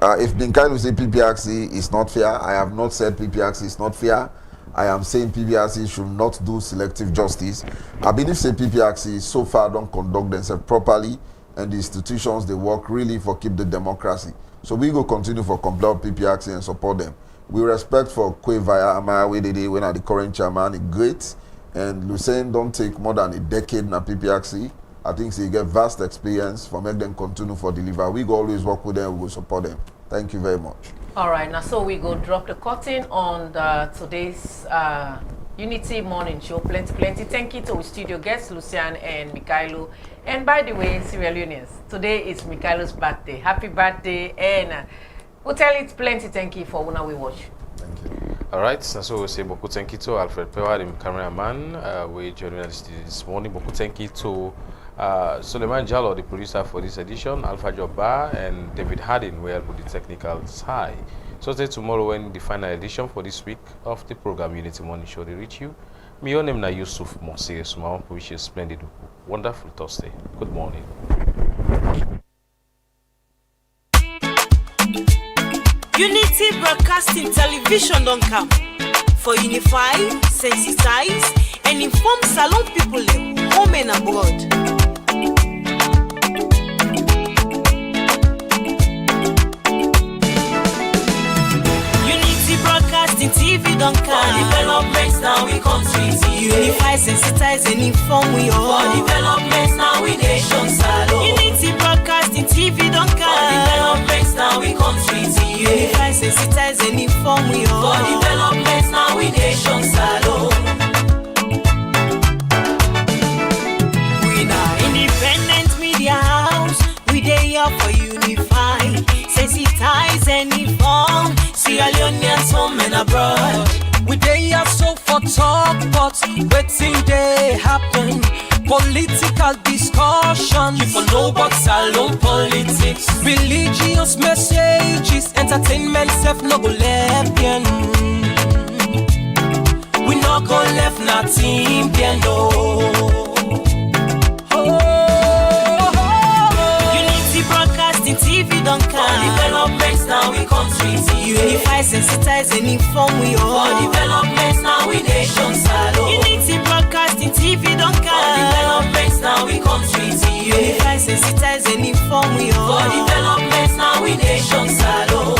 If Minkailu say PPRC is not fair, I have not said PPRC is not fair. I am saying PPRC should not do selective justice. I believe say PPRC so far don't conduct themselves properly, and the institutions they work really for keep the democracy. So we go continue for comply with PPRC and support them. We respect for Kwe Vaya Amaya Wedede when the current chairman is great, and Lucien don't take more than a decade in a PPRC. I think they get vast experience for make them continue for deliver. We go always work with them, we will support them. Thank you very much. All right, now so we go drop the curtain on today's Unity Morning Show. Plenty. Thank you to our studio guests, Lucian and Mikhailo. And by the way, Sierra Leoneans, today is Mikhailo's birthday. Happy birthday, and we'll tell it plenty thank you for when we watch. Thank you. All right, so we say beaucoup thank you to Alfred Pewa, the cameraman, we joining us this morning. Beaucoup thank you to Suleiman Jallo, the producer for this edition, Alpha Jobba, and David Harding, who helped with the technical side. So stay tomorrow when the final edition for this week of the program Unity Morning Show they reach you. My own name is Yusuf Mosir Sumawon, wish you a splendid, wonderful Thursday. Good morning. Unity Broadcasting Television don't come for unify, sensitize, and inform Salon people home and abroad. Unity Broadcasting TV don't come. For developments now we come to unify, sensitize, and inform we all. For developments now we nation salon. Unity Broadcasting TV don't come. For developments now we come to unify, sensitize, and inform we all. For developments now we nation salon. We now independent media house. We dey here for unify, sensitize, and inform Sierra Leoneans home and abroad. We dey here so for talk, but waiting they happen. Political discussions. You for know about salon politics. Religious messages, entertainment self no go left bien. We no go left nothing bien no. Unity Broadcasting TV don't come. For developments now we come to unify, sensitize, and inform we all. For developments now we nation salon. Unity Broadcasting TV don't come. For developments now we come to unify, sensitize, and inform we all. For developments now we nation salon.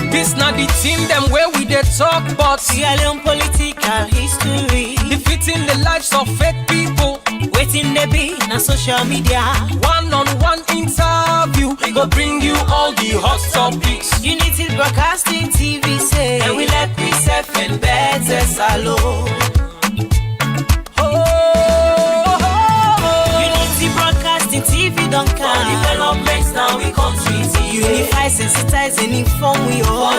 This not the team them where we dey talk about Sierra Leone political history, defeating the lives of fake people. Waiting they be na social media. One-on-one interview, we go bring you all the hot topics. Unity Broadcasting TV say, and we let myself and better salon. Unity Broadcasting TV don't come. For developments now we come to unify, sensitize, and inform we all.